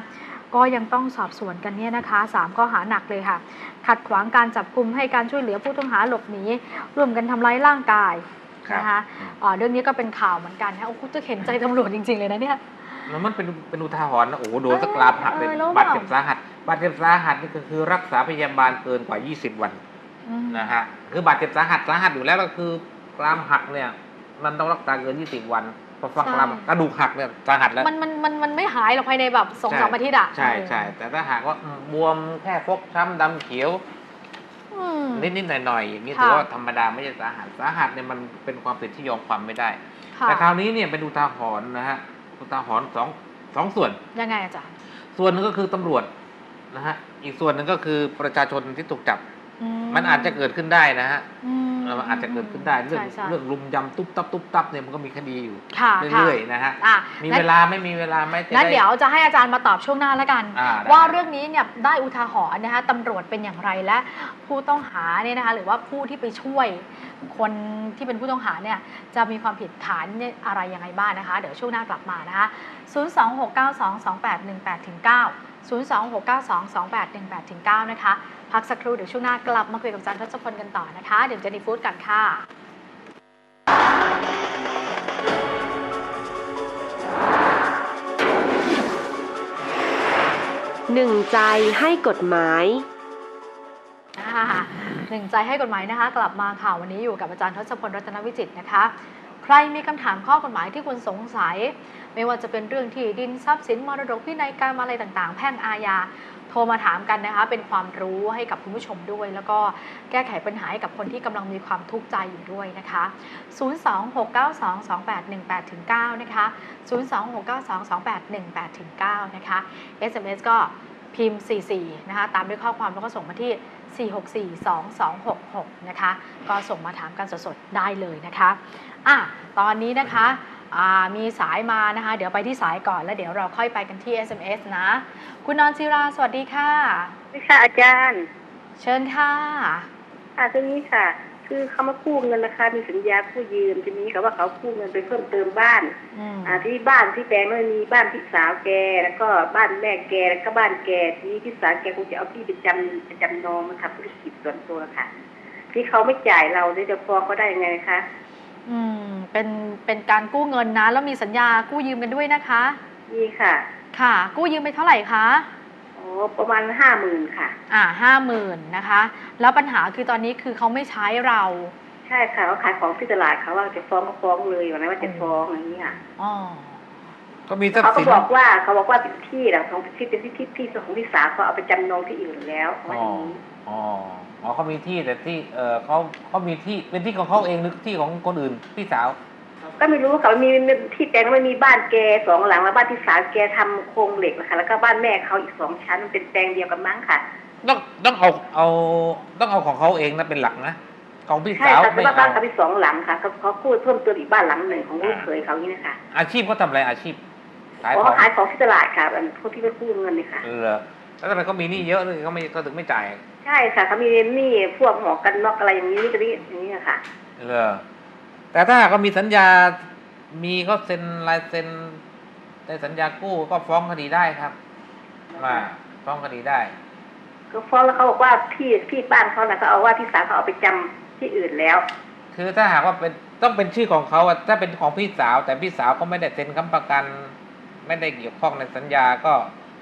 ก็ยังต้องสอบสวนกันเนี่ยนะคะ3 ข้อหาหนักเลยค่ะขัดขวางการจับกุมให้การช่วยเหลือผู้ต้องหาหลบหนีร่วมกันทำร้ายร่างกายนะคะเรื่องนี้ก็เป็นข่าวเหมือนกันนะโอ้โหจะเห็นใจตำรวจจริงๆเลยนะเนี่ยแล้วมันเป็นอุทาหรณ์นะโอ้โหโดนสกรามหักเลยบาดเจ็บสาหัสนี่ก็คือรักษาพยาบาลเกินกว่า20 วันนะฮะคือบาดเจ็บสาหัสอยู่แล้วก็คือกรามหักเนี่ยมันต้องรักษาเกิน20 วันพอฟังกระดูกหักเนี่ยสาหัสแล้วมันไม่หายหรอกภายในแบบ2-3 อาทิตย์ใช่แต่ถ้าหากว่าบวมแค่ฟกช้ำดำเขียวนิดๆหน่อยๆอย่างนี้ถือว่าธรรมดาไม่ใช่สาหัสเนี่ยมันเป็นความผิดที่ยอมความไม่ได้แต่คราวนี้เนี่ยเป็นอุทาหรณ์นะฮะอุทาหรณ์สองส่วนยังไงอาจารย์ส่วนนึงก็คือตำรวจนะฮะอีกส่วนหนึ่งก็คือประชาชนที่ถูกจับมันอาจจะเกิดขึ้นได้นะฮะ อาจจะเกิดขึ้นได้เรื่อง ใช่ เรื่องลุมยำตุ๊บตับเนี่ยมันก็มีคดีอยู่ ค่ะ เรื่อยๆนะฮะ อ่ะ มีเวลาไม่มีเวลาไหมจะ งั้น ได้ เดี๋ยวจะให้อาจารย์มาตอบช่วงหน้าแล้วกัน ได้ ว่าเรื่องนี้เนี่ยได้อุทาหรณ์นะคะตำรวจเป็นอย่างไรและผู้ต้องหาเนี่ยนะคะหรือว่าผู้ที่ไปช่วยคนที่เป็นผู้ต้องหาเนี่ยจะมีความผิดฐานอะไรยังไงบ้างนะคะเดี๋ยวช่วงหน้ากลับมานะคะ 026922818-9 026922818-9 นะคะพักสักครู่เดี๋ยวช่วงหน้ากลับมาคุยกับอาจารย์ทศพลกันต่อนะคะเดี๋ยวเจนนี่ฟู้ดกันค่ะ หนึ่งใจให้กฎหมาย หนึ่งใจให้กฎหมายนะคะกลับมาค่ะวันนี้อยู่กับอาจารย์ทศพลรัตนวิจิตรนะคะใครมีคำถามข้อกฎหมายที่คุณสงสัยไม่ว่าจะเป็นเรื่องที่ดินทรัพย์สินมรดกพินัยกรรมอะไรต่างๆแพ่งอาญาโทรมาถามกันนะคะเป็นความรู้ให้กับคุณผู้ชมด้วย แล้วก็แก้ไขปัญหาให้กับคนที่กำลังมีความทุกข์ใจอยู่ด้วยนะคะ 026922818-9 นะคะ 026922818-9 นะคะ SMS ก็พิมพ์ 44 นะคะตามด้วยข้อความแล้วก็ส่งมาที่ 4642266 นะคะก็ส่งมาถามกันสดๆได้เลยนะคะตอนนี้นะคะมีสายมานะคะเดี๋ยวไปที่สายก่อนแล้วเดี๋ยวเราค่อยไปกันที่ SMS นะคุณนอนศิราสวัสดีค่ะค่ะอาจารย์เชิญค่ะทีนี้ค่ะคือเขามากู้เงินนะคะมีสัญญากู้ยืมทีนี้เขาว่าเขากู้เงินไปเพิ่มเติมบ้านที่บ้านที่แปลงนั้นมีบ้านพี่สาวแกแล้วก็บ้านแม่แกแล้วก็บ้านแกทีนี้พี่สาวแกคงจะเอาที่ไปจำนองมาทำธุรกิจส่วนตัวค่ะที่เขาไม่จ่ายเราจะฟ้องเขาได้ยังไงคะเป็นการกู้เงินนะแล้วมีสัญญากู้ยืมกันด้วยนะคะมีค่ะค่ะกู้ยืมไปเท่าไหร่คะประมาณ50,000ค่ะ50,000นะคะแล้วปัญหาคือตอนนี้คือเขาไม่ใช้เราใช่ค่ะเขาขายของที่ตลาดเขาว่าจะฟ้องก็ฟ้องเลยวันนั้นว่าจะฟ้องอย่างนี้ค่ะก็มีทรัพย์สินเขาบอกว่าเป็นที่แหละของที่เป็นที่ของพี่สาวเขาเอาไปจำนองที่อื่นแล้วว่าอย่างนี้เขามีที่แต่ที่เขามีที่เป็นที่ของเขาเองหรือที่ของคนอื่นพี่สาวก็ไม่รู้เขามีที่แปลงมันมีบ้านแก2 หลังแล้วบ้านที่สาวแกทำโครงเหล็กนะคะแล้วก็บ้านแม่เขาอีก2 ชั้นมันเป็นแปลงเดียวกันมั้งค่ะต้องเอาของเขาเองนะเป็นหลักนะของพี่สาวไม่เอาบ้านเขามี2 หลังค่ะเขากู้เพิ่มเติมอีกบ้านหลังหนึ่งของลูกเขยเขานี่นะคะอาชีพเขาทำอะไรอาชีพขายของที่ตลาดค่ะเป็นพวกที่ไปกู้เงินนี่ค่ะแล้วทำไมเขามีหนี้เยอะเลยเขาถึงไม่จ่ายใช่ค่ะเขามีหนี้พวกหมวกกันน็อกอะไรอย่างนี้จะนี่อย่างนี้ค่ะแต่ถ้าเขามีสัญญามีเขาเซ็นลายเซ็นในสัญญากู้ก็ฟ้องคดีได้ครับมาฟ้องคดีได้ก็ฟ้องแล้วเขาบอกว่าที่บ้านเขาน่ะเขาเอาว่าพี่สาวเขาเอาไปจำที่อื่นแล้วคือถ้าหากว่าต้องเป็นชื่อของเขาถ้าเป็นของพี่สาวแต่พี่สาวเขาไม่ได้เซ็นค้ำประกันไม่ได้เกี่ยวข้องในสัญญาก็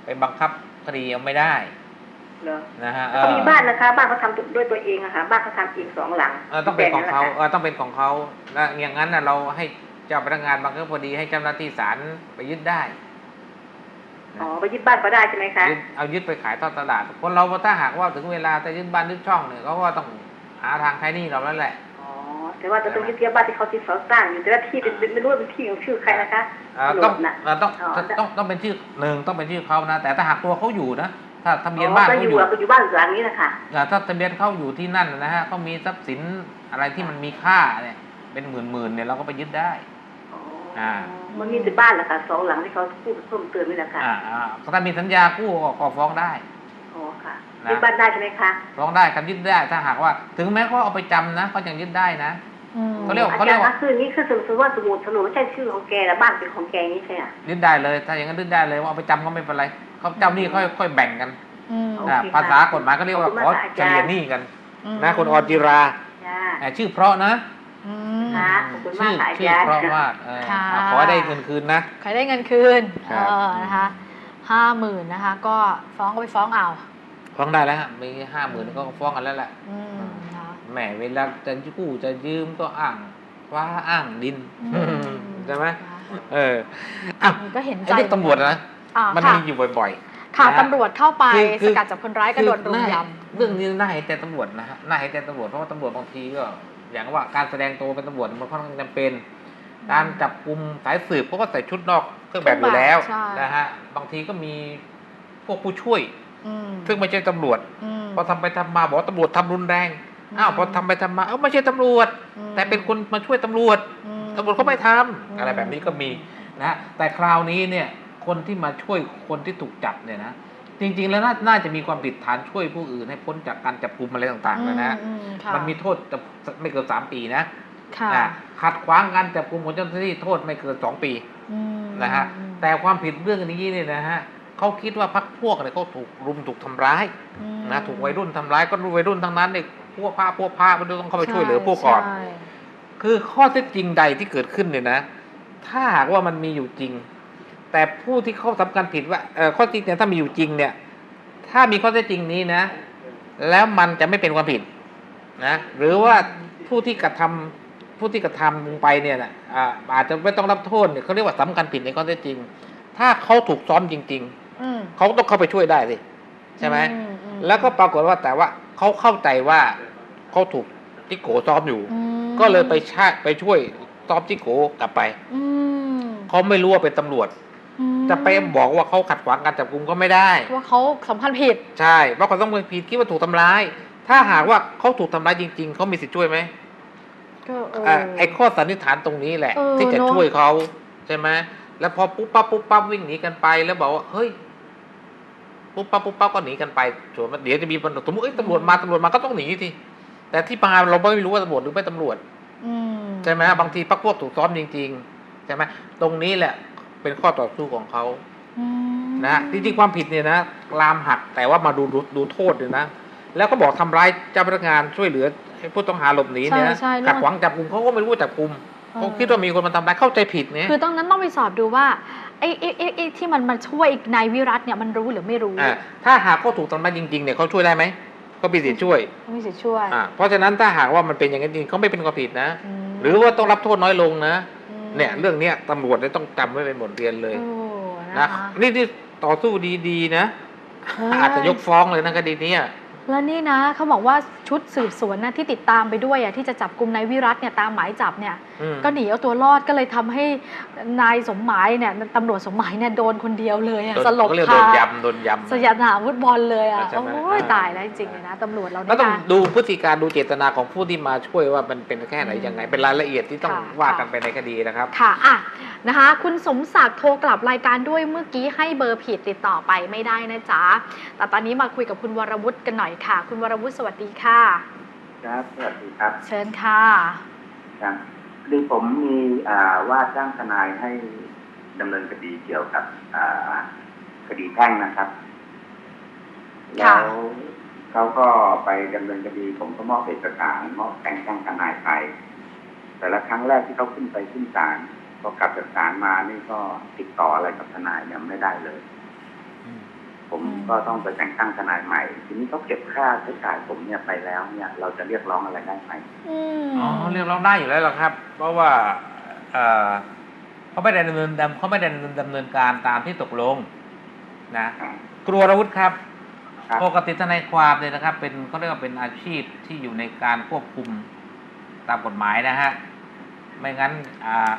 ไปบังคับคดีเอาไม่ได้นะฮะเขามีบ้านนะคะบ้านเขาทำด้วยตัวเองอะค่ะบ้านเขาทำเอง2 หลังต้องเป็นของเขาต้องเป็นของเขาแล้วอย่างนั้นเราให้เจ้าพนักงานบังคับคดีให้เจ้าหน้าที่ศาลไปยึดได้ไปยึดบ้านก็ได้ใช่ไหมคะเอายึดไปขายทอดตลาดคนเราถ้าหากว่าถึงเวลาจะยึดบ้านยึดช่องเนี่ยเขาก็ต้องหาทางใช้หนี้เราแล้วแหละแต่ว่าจะต้องยึดบ้านที่เขาสร้างอยู่แต่ละที่เป็นไม่รู้เป็นที่ของชื่อใครนะคะต้องเป็นชื่อต้องเป็นชื่อเขานะแต่ถ้าหากตัวเขาอยู่นะถ้าทะเบียนบ้านเขาอยู่บ้านหลังนี้นะคะถ้าทะเบียนเขาอยู่ที่นั่นนะฮะเขามีทรัพย์สินอะไรที่มันมีค่าเนี่ยเป็นหมื่นเนี่ยเราก็ไปยึดได้มันมีแต่บ้านแหละค่ะ2 หลังที่เขากู้เพิ่มเติมนี่แหละค่ะถ้ามีสัญญากู้ก็ฟ้องได้ค่ะยึดบ้านได้ใช่ไหมคะฟ้องได้ครับยึดได้ถ้าหากว่าถึงแม้เขาเอาไปจำนะเขายังยึดได้นะเขาเรียกว่าคือนี่คือสมมติว่าสมุดไม่ใช่ชื่อของแกแล้วบ้านเป็นของแกนี่ใช่ไหมยึดได้เลยถ้าอย่างนั้นยึดได้เลยว่าเอาไปจำก็ไม่เป็นไรเขาเจ้าหนี้ค่อยแบ่งกันภาษากฎหมายก็เรียกว่าขอเฉลี่ยหนี้กันนะคุณอจิราชื่อเพราะนะชื่อเพราะว่าขอได้เงินคืนนะขอได้เงินคืนนะคะ50,000นะคะก็ฟ้องก็ไปฟ้องเอาฟ้องได้แล้วมี50,000ก็ฟ้องกันแล้วแหละแหมเวลาจะกู้จะยืมก็อ้างฟ้าอ้างดินใช่ไหมก็เห็นใจตำรวจนะมันมีอยู่บ่อยๆค่ะตำรวจเข้าไปสกัดจับคนร้ายกระโดดรุมยำเรื่องนี้น่าเห็นแต่ตำรวจนะฮะน่าเห็นแต่ตำรวจเพราะว่าตำรวจบางทีก็อย่างว่าการแสดงตัวเป็นตำรวจมันค่อนข้างจำเป็นการจับกุมสายสืบเขาก็ใส่ชุดนอกเครื่องแบบอยู่แล้วนะฮะบางทีก็มีพวกผู้ช่วยซึ่งไม่ใช่ตำรวจพอทำไปทำมาบอกตำรวจทำรุนแรง พอทำไปทำมาไม่ใช่ตำรวจแต่เป็นคนมาช่วยตำรวจเขาไม่ทำอะไรแบบนี้ก็มีนะแต่คราวนี้เนี่ยคนที่มาช่วยคนที่ถูกจับเนี่ยนะจริงๆแล้วน่าจะมีความผิดฐานช่วยผู้อื่นให้พ้นจากการจับกุมอะไรต่างๆนะมันมีโทษไม่เกิน3 ปีนะขัดขวางการจับกุมของเจ้าหน้าที่โทษไม่เกิน2 ปีนะฮะแต่ความผิดเรื่องนี้เนี่ยนะฮะเขาคิดว่าพรรคพวกเนี่ยเขาถูกรุมถูกทำร้ายนะถูกวัยรุ่นทำร้ายก็วัยรุ่นทั้งนั้นเนี่ยพวกผ้ามันต้องเข้าไปช่วยเหลือพวกก่อนคือข้อเท็จจริงใดที่เกิดขึ้นเนี่ยนะถ้าหากว่ามันมีอยู่จริงแต่ผู้ที่เขาทำการผิดว่าข้อจริงเนี่ยถ้ามีอยู่จริงเนี่ยถ้ามีข้อเท็จจริงนี้นะแล้วมันจะไม่เป็นความผิดนะหรือว่าผู้ที่กระทำลงไปเนี่ยนะอาจจะไม่ต้องรับโทษเนี่ยเขาเรียกว่าสำคัญผิดในข้อเท็จจริงถ้าเขาถูกซ้อมจริงๆเขาต้องเข้าไปช่วยได้สิใช่ไหมแล้วก็ปรากฏว่าแต่ว่าเขาเข้าใจว่าเขาถูกจิโกซ้อมอยู่ก็เลยไปช่วยซ้อมจิโกกลับไปเขาไม่รู้ว่าเป็นตำรวจจะไปบอกว่าเขาขัดขวางการจับกุมก็ไม่ได้ว่าเขาสำคัญผิดใช่ว่าเขาต้องเป็นผิดคิดว่าถูกทำร้ายถ้าหากว่าเขาถูกทำร้ายจริงๆเขามีสิทธิ์ช่วยไหมก็ไอ้ข้อสันนิษฐานตรงนี้แหละที่จะช่วยเขาใช่ไหมแล้วพอปุ๊บปั๊บวิ่งหนีกันไปแล้วบอกว่าเฮ้ยปุ๊บปั๊บก็หนีกันไปส่วนเดี๋ยวจะมีสมมติตำรวจมาก็ต้องหนีทีแต่ที่มาเราไม่รู้ว่าตำรวจหรือไม่ตำรวจใช่ไหมบางทีพรรคพวกถูกซ้อมจริงๆใช่ไหมตรงนี้แหละเป็นข้อต่อสู้ของเขานะจริงๆความผิดเนี่ยนะลามหักแต่ว่ามาดูโทษเนี่ยนะแล้วก็บอกทำร้ายเจ้าพนักงานช่วยเหลือผู้ต้องหาหลบหนีเนี่ยขัดขวางจับกุมเขาก็ไม่รู้จับกุมเขาคิดว่ามีคนมาทำร้ายเข้าใจผิดเนี่ยคือต้องไปสอบดูว่าไอ้ที่มันมาช่วยนายวิรัตเนี่ยมันรู้หรือไม่รู้ถ้าหากเขาถูกทำร้ายจริงๆเนี่ยเขาช่วยได้ไหมเขามีสิทธิ์ช่วยมีสิทธิ์ช่วยเพราะฉะนั้นถ้าหากว่ามันเป็นอย่างนั้นจริงเขาไม่เป็นความผิดนะหรือว่าต้องรับโทษน้อยลงนะเนี่ยเรื่องนี้ตำรวจต้องจำไว้เป็นบทเรียนเลยนะนี่ต่อสู้ดีๆนะอาจจะยกฟ้องเลยนะคดีนี้แล้วนี่นะเขาบอกว่าชุดสืบสวนนะที่ติดตามไปด้วยที่จะจับกุมนายวิรัตเนี่ยตามหมายจับเนี่ยก็หนีเอาตัวรอดก็เลยทำให้นายสมหมายเนี่ยตำรวจสมหมายเนี่ยโดนคนเดียวเลยสลบคาโดนยำสยามฟุตบอลเลยโอ้ยตายแล้วจริงๆเลยนะตำรวจเราก็ต้องดูพฤติการดูเจตนาของผู้ที่มาช่วยว่ามันเป็นแค่ไหนยังไงเป็นรายละเอียดที่ต้องว่ากันไปในคดีนะครับค่ะนะคะคุณสมศักดิ์โทรกลับรายการด้วยเมื่อกี้ให้เบอร์ผิดติดต่อไปไม่ได้นะจ๊ะแต่ตอนนี้มาคุยกับคุณวรวุฒิกันหน่อยค่ะคุณวรวุฒิสวัสดีค่ะครับสวัสดีครับเชิญค่ะครับคือผมมีว่าจ้างทนายให้ดำเนินคดีเกี่ยวกับคดีแพ่งนะครับแล้วเขาก็ไปดำเนินคดีผมก็มอบเอกสารมอบแต่งตั้งทนายไปแต่ละครั้งแรกที่เขาขึ้นศาลพอกลับจากศาลมานี่ก็ติดต่ออะไรกับทนายยังไม่ได้เลยผมก็ต้องไปแต่งตั้งทนายใหม่ทีนี้เขาเก็บค่าใช้จ่ายผมเนี่ยไปแล้วเนี่ยเราจะเรียกร้องอะไรได้ไหมเรียกร้องได้อยู่แล้วหรอครับเพราะว่าเขาไม่ได้ดำเนินการตามที่ตกลงนะครูวรวุฒิครับปกติทนายความเนี่ยนะครับเป็นเขาเรียกว่าเป็นอาชีพที่อยู่ในการควบคุมตามกฎหมายนะฮะไม่งั้น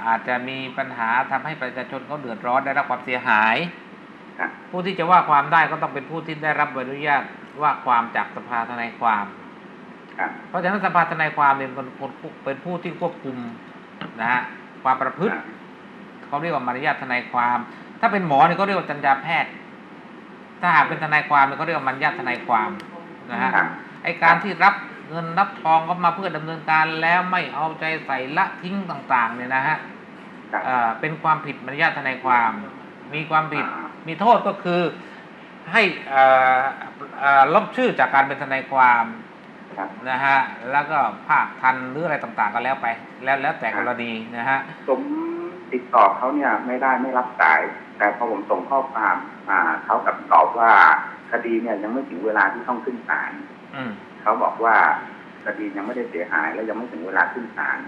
อาจจะมีปัญหาทำให้ประชาชนเขาเดือดร้อนได้รับความเสียหายผู้ที่จะว่าความได้ก็ต้องเป็นผู้ที่ได้รับใบอนุญาตว่าความจากสภาทนายความเพราะฉะนั้นสภาทนายความเนี่ยเป็นผู้ที่ควบคุมนะฮะความประพฤติเขาเรียกว่ามารยาททนายความถ้าเป็นหมอเนี่ยเขาเรียกว่าจรรยาแพทย์ถ้าหากเป็นทนายความเนี่ยเขาเรียกว่ามารยาททนายความนะฮะไอ้การที่รับเงินรับทองก็มาเพื่อดำเนินการแล้วไม่เอาใจใส่ละทิ้งต่างๆเนี่ยนะฮะเป็นความผิดมารยาททนายความมีความผิดมีโทษก็คือให้ลบชื่อจากการเป็นทนายความนะฮะแล้วก็ภาคทันหรืออะไรต่างๆก็แล้วไปแล้วแต่กรณีนะฮะผมติดต่อเขาเนี่ยไม่รับสายแต่พอผมส่งข้อความเขากลับตอบว่าคดีเนี่ยยังไม่ถึงเวลาที่ต้องขึ้นศาลเขาบอกว่าคดียังไม่ได้เสียหายและยังไม่ถึงเวลาขึ้นศาล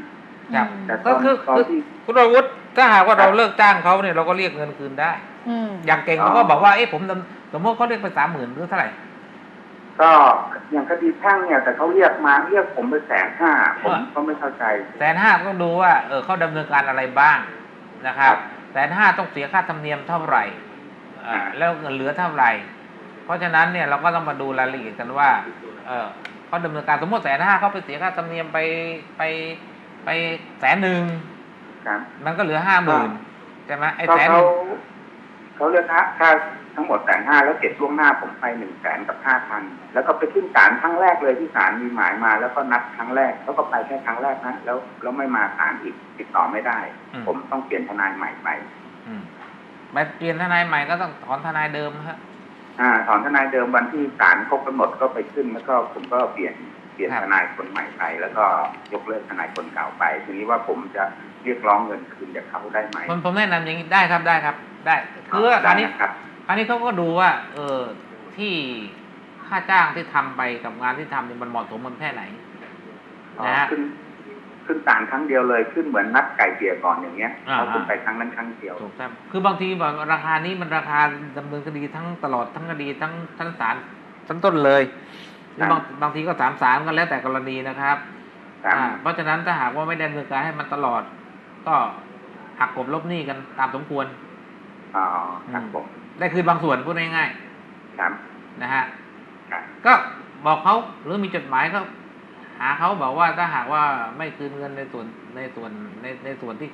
แต่ก็คือคุณวรวุฒิถ้าหากว่าเราเลิกจ้างเขาเนี่ยเราก็เรียกเงินคืนได้อย่างเก่งเขาก็บอกว่าผมสมมติเขาเรียกไป30,000หรือเท่าไหร่ก็อย่างคดีแพ่งเนี่ยแต่เขาเรียกผมไป150,000ผมก็ไม่เข้าใจ150,000ต้องดูว่าเขาดำเนินการอะไรบ้างนะครับ150,000ต้องเสียค่าธรรมเนียมเท่าไหร่แล้วเงินเหลือเท่าไหร่เพราะฉะนั้นเนี่ยเราก็ต้องมาดูรายละเอียดกันว่า เขาดำเนินการสมมติ150,000เขาไปเสียค่าธรรมเนียมไป100,000ครับมันก็เหลือ50,000ใช่ไหมไอ้เขาเรียกค่าทั้งหมด150,000แล้วเก็บล่วงหน้าผมไป100,000กับ5,000แล้วก็ไปขึ้นศาลครั้งแรกเลยที่ศาลมีหมายมาแล้วก็นัดครั้งแรกแล้วก็ไปแค่ครั้งแรกนะแล้วไม่มาศาลอีกติดต่อไม่ได้ผมต้องเปลี่ยนทนายใหม่ไปเปลี่ยนทนายใหม่ก็ต้องถอนทนายเดิมฮะถอนทนายเดิมวันที่ศาลครบกำหนดก็ไปขึ้นแล้วก็ผมก็เปลี่ยนทนายคนใหม่ไปแล้วก็ยกเลิกทนายคนเก่าไปทีนี้ว่าผมจะเรียกร้องเงินคืนจากเขาได้ไหมผมแนะนำอย่างนี้ได้ครับได้คืออันนี้เขาก็ดูว่าที่ค่าจ้างที่ทำไปกับงานที่ทำนี่มันเหมาะสมมันแค่ไหนนะฮะขึ้นศาลครั้งเดียวเลยขึ้นเหมือนนัดไก่เกลี่ยก่อนอย่างเงี้ยเขาขึ้นไปครั้งนั้นครั้งเดียวถูกต้องคือบางทีแบบราคานี้มันราคาดำเนินคดีทั้งตลอดทั้งคดีทั้งชั้นศาลชั้นต้นเลยบางทีก็3 ศาลก็แล้วแต่กรณีนะครับเพราะฉะนั้นถ้าหากว่าไม่ดำเนินการให้มันตลอดก็หักกบลบหนี้กันตามสมควรครับผมได้คืนบางส่วนพูดง่ายๆครับนะฮะก็บอกเขาหรือมีจดหมายเขาหาเขาบอกว่าถ้าหากว่าไม่คืนเงินในส่วนที่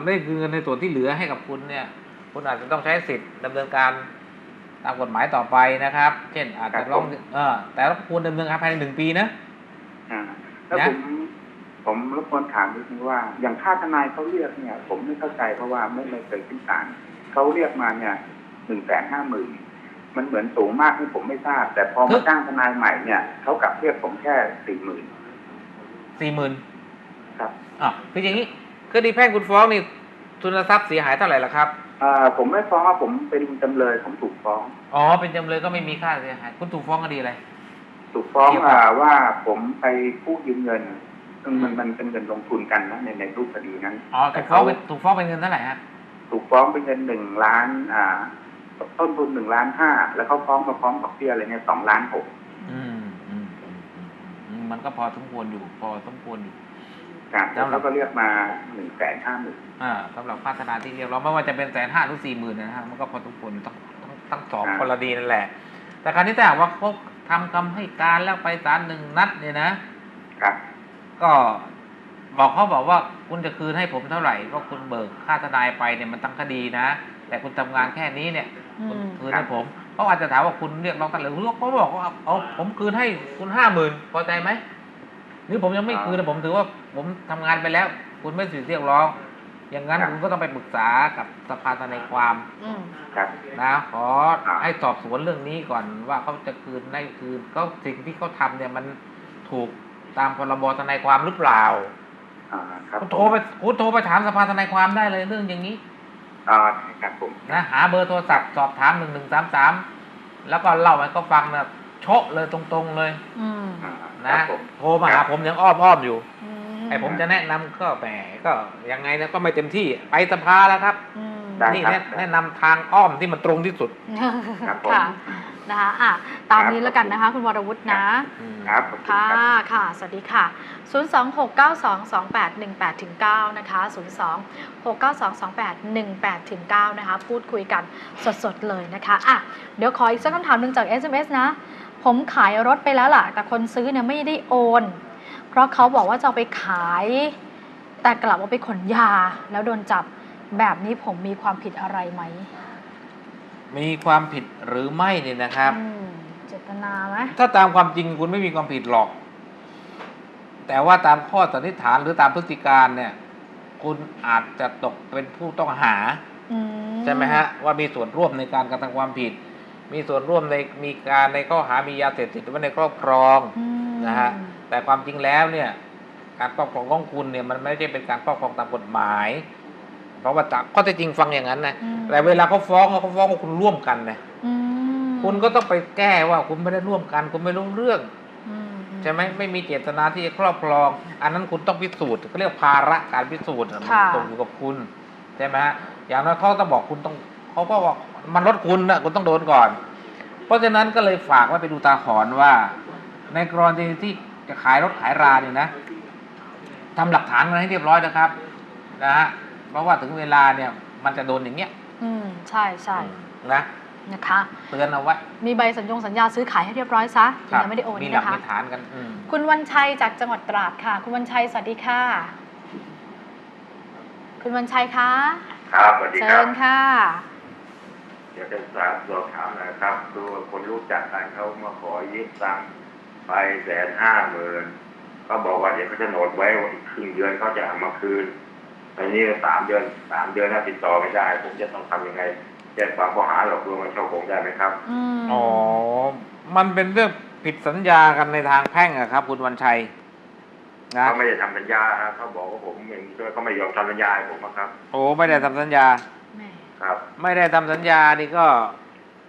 ไม่คืนเงินในส่วนที่เหลือให้กับคุณเนี่ยคุณอาจจะต้องใช้สิทธิ์ดำเนินการตามกฎหมายต่อไปนะครับเช่นอาจจะร้องแต่ละควรดำเนินการภายใน1 ปีนะแล้วผมรบกวนถามนิดนึงว่าอย่างค่าทนายเขาเรียกเนี่ยผมไม่เข้าใจเพราะว่าไม่เคยขึ้นศาลเขาเรียกมาเนี่ย150,000มันเหมือนสูงมากที่ผมไม่ทราบแต่พอมาจ้างทนายใหม่เนี่ยเขากลับเรียกผมแค่40,000ครับคืออย่างนี้คดีแพ่งคุณฟ้องนี่ทุนทรัพย์เสียหายเท่าไหร่ล่ะครับผมไม่ฟ้องผมเป็นจำเลยผมถูกฟ้องเป็นจำเลยก็ไม่มีค่าเสียหายคุณถูกฟ้องคดีอะไรถูกฟ้องว่าผมไปกู้ยืมเงินมันเป็นเงินลงทุนกันนะในรูปคดีนั้นถูกฟ้องเป็นเงินเท่าไหร่ฮะถูกฟ้องเป็นเงิน1 ล้านต้นทุน1.5 แล้วเขาฟ้องมาพร้อมกับเบี้ยอะไรเนี่ย2.6 ล้านมันก็พอสมควรอยู่แล้วก็เรียกมา150,000สำหรับค่าทนายที่เรียกร้องไม่ว่าจะเป็น150,000หรือ40,000นะฮะมันก็พอสมควรทั้ง2กรณีนั่นแหละแต่คราวนี้ถ้าหากว่าเขาทำคำให้การแล้วไปศาล1 นัดเนี่ยนะครับก็บอกว่าคุณจะคืนให้ผมเท่าไหร่ก็คุณเบิกค่าทนายไปเนี่ยมันทั้งคดีนะแต่คุณทำงานแค่นี้เนี่ยคุณคืนให้ผมเขาอาจจะถามว่าคุณเรียกร้องกันหรือเขาบอกว่าเอาผมคืนให้คุณ50,000พอใจไหมหรือผมยังไม่คืนผมถือว่าผมทำงานไปแล้วคุณไม่สิทธิ์เรียกร้องอย่างนั้นคุณก็ต้องไปปรึกษากับสภาทนายความนะขอให้สอบสวนเรื่องนี้ก่อนว่าเขาจะคืนได้คืนก็สิ่งที่เขาทำเนี่ยมันถูกตามพรบทนายความหรือเปล่าคุณโทรไปถามสภาทนายความได้เลยเรื่องอย่างนี้ครับผมนะหาเบอร์โทรศัพท์สอบถาม1133แล้วก็เล่าให้เขาฟังนะโชะเลยตรงๆเลยนะโทรมาหาผมยังอ้อมอยู่ไอ้ผมจะแนะนำก็แหมก็ยังไงนะก็ไม่เต็มที่ไปสภาแล้วครับนี่แนะนำทางอ้อมที่มันตรงที่สุดค่ะนะคะตามนี้แล้วกันนะคะคุณวรวุฒินะครับค่ะสวัสดีค่ะ026922818-9นะคะ026922818-9นะคะพูดคุยกันสดๆเลยนะคะเดี๋ยวขออีกสักคำถามหนึ่งจาก SMS นะผมขายรถไปแล้วล่ะแต่คนซื้อเนี่ยไม่ได้โอนเพราะเขาบอกว่าจะเอาไปขายแต่กลับเอาไปขนยาแล้วโดนจับแบบนี้ผมมีความผิดอะไรไหมมีความผิดหรือไม่เนี่ยนะครับเจตนาไหมถ้าตามความจริงคุณไม่มีความผิดหรอกแต่ว่าตามข้อสันนิษฐานหรือตามพฤติการเนี่ยคุณอาจจะตกเป็นผู้ต้องหาใช่ไหมฮะว่ามีส่วนร่วมในการกระทำความผิดมีส่วนร่วมในข้อหามียาเสพติดไว้ในครอบครองนะฮะแต่ความจริงแล้วเนี่ยการครอบครองของคุณเนี่ยมันไม่ใช่เป็นการครอบครองตามกฎหมายเพราะว่าจากข้อเท็จจริงฟังอย่างนั้นนะแต่เวลาเขาฟ้องว่าคุณร่วมกันนะคุณก็ต้องไปแก้ว่าคุณไม่ได้ร่วมกันคุณไม่รู้เรื่องใช่ไหมไม่มีเจตนาที่จะครอบครองอันนั้นคุณต้องพิสูจน์เขาเรียกภาระการพิสูจน์มันตกอยู่กับคุณใช่ไหมฮะอย่างนั้นเขาต้องบอกคุณต้องเขาก็บอกมันรถคุณนะคุณต้องโดนก่อนเพราะฉะนั้นก็เลยฝากไว้ไปดูตาขอนว่าในกรณีที่จะขายรถขายราเนี่ยนะทำหลักฐานมาให้เรียบร้อยนะครับนะฮะเพราะว่าถึงเวลาเนี่ยมันจะโดนอย่างเงี้ยใช่ใช่นะ นะคะเตือนเอาไว้มีใบสัญญาซื้อขายให้เรียบร้อยซะยังไม่ได้โอนมีหลัก นะคะ มีฐานกันคุณวันชัยจากจังหวัดตราดค่ะคุณวันชัยสวัสดีค่ะคุณวันชัยคะครับสวัสดีครับเชิญค่ะเดี๋ยวจะสอบถามนะครับคือคนรู้จักกันเขามาขอยืมตังค์ไป150,000เขาบอกว่าเดี๋ยวเขาจะโหนดไว้อีกครึ่งเดือนเขาจะเอามาคืนตอนนี้3 เดือนแล้วติดต่อไม่ได้ผมจะต้องทำยังไงแจ้งความข้อหาหลอกลวงและช่อโกงได้ไหมครับอ๋อมันเป็นเรื่องผิดสัญญากันในทางแพ่งอะครับคุณวันชัยนะเขาไม่ได้ทำสัญญาเขาบอกว่าผมอย่างนี้เขาไม่ยอมทำสัญญาให้ผมครับโอ้ไม่ได้ทำสัญญาครับไม่ได้ทำสัญญานี่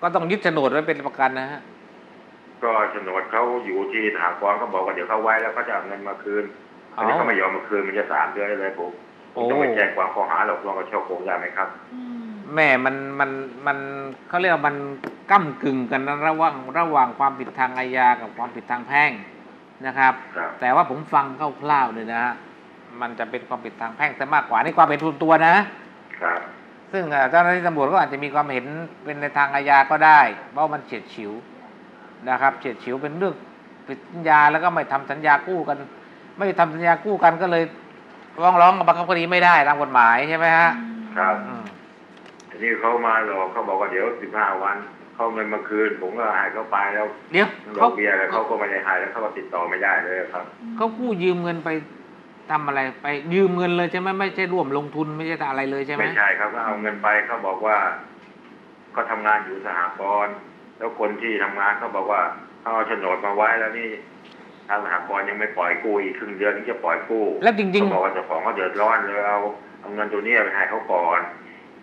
ก็ต้องยึดโฉนดไว้เป็นประกันนะฮะก็โฉนดเขาอยู่ที่สหกรณ์เขาบอกว่าเดี๋ยวเขาไว้แล้วเขาจะเอาเงินมาคืนอันนี้เขาไม่ยอมมาคืนมันจะ3 เดือนเลยผมต้องไปแจ้งความข้อหาหลอกลวงกับช่อโกงได้ไหมครับแม่มันเขาเรียกว่ามันก้ำกึ่งกันระหว่างความผิดทางอาญากับความผิดทางแพ่งนะครับแต่ว่าผมฟังคร่าวๆเลยนะฮะมันจะเป็นความผิดทางแพ่งแต่มากกว่านี่ความเป็นตัวนะครับซึ่งเจ้าหน้าที่ตำรวจก็อาจจะมีความเห็นเป็นในทางอาญาก็ได้เพราะมันเฉียดฉิวนะครับเฉียดฉิวเป็นเรื่องผิดสัญญาแล้วก็ไม่ทำสัญญากู้กันไม่ทำสัญญากู้กันก็เลยร้องกับบังคับคดีไม่ได้ตามกฎหมายใช่ไหมฮะครับทีนี้เขามาหลอกเขาบอกว่าเดี๋ยว15 วันเขาเงินมาคืนผมก็ให้เขาไปแล้วเดี๋ยวเขาเบียร์แล้วเขาก็ไม่ได้ให้แล้วเขาก็ติดต่อไม่ได้เลยครับเขากู้ยืมเงินไปทำอะไรไปยืมเงินเลยใช่ไหมไม่ใช่ร่วมลงทุนไม่ใช่อะไรเลยใช่ไหมไม่ใช่ครับก็เอาเงินไปเขาบอกว่าเขาทำงานอยู่สหกรณ์แล้วคนที่ทำงานเขาบอกว่าเขาเอาโฉนดมาไว้แล้วนี่ทางสหกรณ์ยังไม่ปล่อยกู้อีกครึ่งเดือนนี้จะปล่อยกู้แล้วจริงๆเขาบอกว่าเจ้าของเขาเดือดร้อนเลยเอาเงินตัวนี้ไปให้เขาก่อน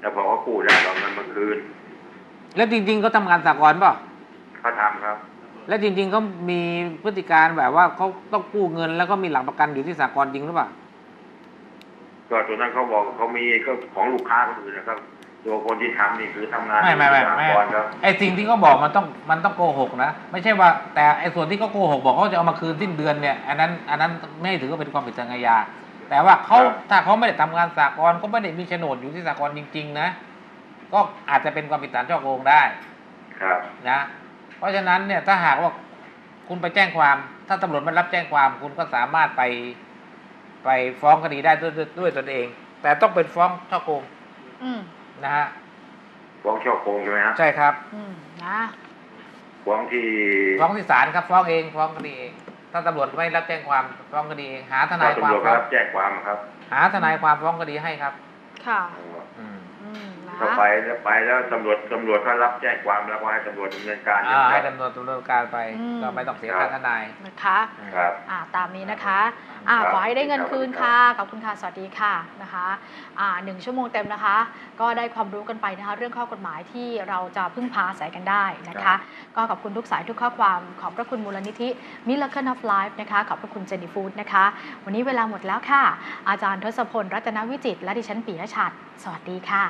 แล้วพอเขากู้ได้เอาเงินมาคืนแล้วจริงๆเขาทำงานสหกรณ์เปล่าเขาทำครับแล้วจริงๆเขามีพฤติการแบบว่าเขาต้องกู้เงินแล้วก็มีหลักประกันอยู่ที่สหกรณ์จริงหรือเปล่าก็ตัวนั้นเขาบอกเขามีก็ของลูกค้าคนอื่นนะครับตัวคนที่ทำนี่คือทำงานไม่ไอ้สิ่งที่เขาบอกมันต้องโกหกนะไม่ใช่ว่าแต่ไอ้ส่วนที่เขาโกหกบอกเขาจะเอามาคืนสิ้นเดือนเนี่ยอันนั้นไม่ถือว่าเป็นความผิดทางอาญาแต่ว่าถ้าเขาไม่ได้ทำงานสหกรณ์ก็ไม่ได้มีโฉนดอยู่ที่สหกรณ์จริงๆนะก็อาจจะเป็นความผิดฐานฉ้อโกงได้ครับนะเพราะฉะนั้นเนี่ยถ้าหากว่าคุณไปแจ้งความถ้าตำรวจไม่รับแจ้งความคุณก็สามารถไปฟ้องคดีได้ด้วยตนเองแต่ต้องเป็นฟ้องฉ้อโกงนะฮะฟ้องฉ้อโกงใช่ไหมครับใช่ครับนะฟ้องที่ศาลครับฟ้องเองฟ้องคดีเองถ้าตำรวจไม่รับแจ้งความฟ้องคดีเองหาทนายความรับแจ้งความครับหาทนายความฟ้องคดีให้ครับค่ะถ้าไปแล้วตำรวจเขารับแจ้งความแล้วก็ให้ตำรวจดำเนินการให้ตำรวจดำเนินการไปก็ไม่ต้องเสียค่าทนายนะคะครับตามนี้นะคะขอให้ได้เงินคืนค่ะขอบคุณค่ะสวัสดีค่ะนะคะ1 ชั่วโมงเต็มนะคะก็ได้ความรู้กันไปนะคะเรื่องข้อกฎหมายที่เราจะพึ่งพาอาศัยกันได้นะคะก็ขอบคุณทุกสายทุกข้อความขอบพระคุณมูลนิธิ Miracle of Life นะคะขอบพระคุณเจนนี่ฟู้ดนะคะวันนี้เวลาหมดแล้วค่ะอาจารย์ทศพลรัตนวิจิตรและดิฉันปิยะฉัตรสวัสดีค่ะ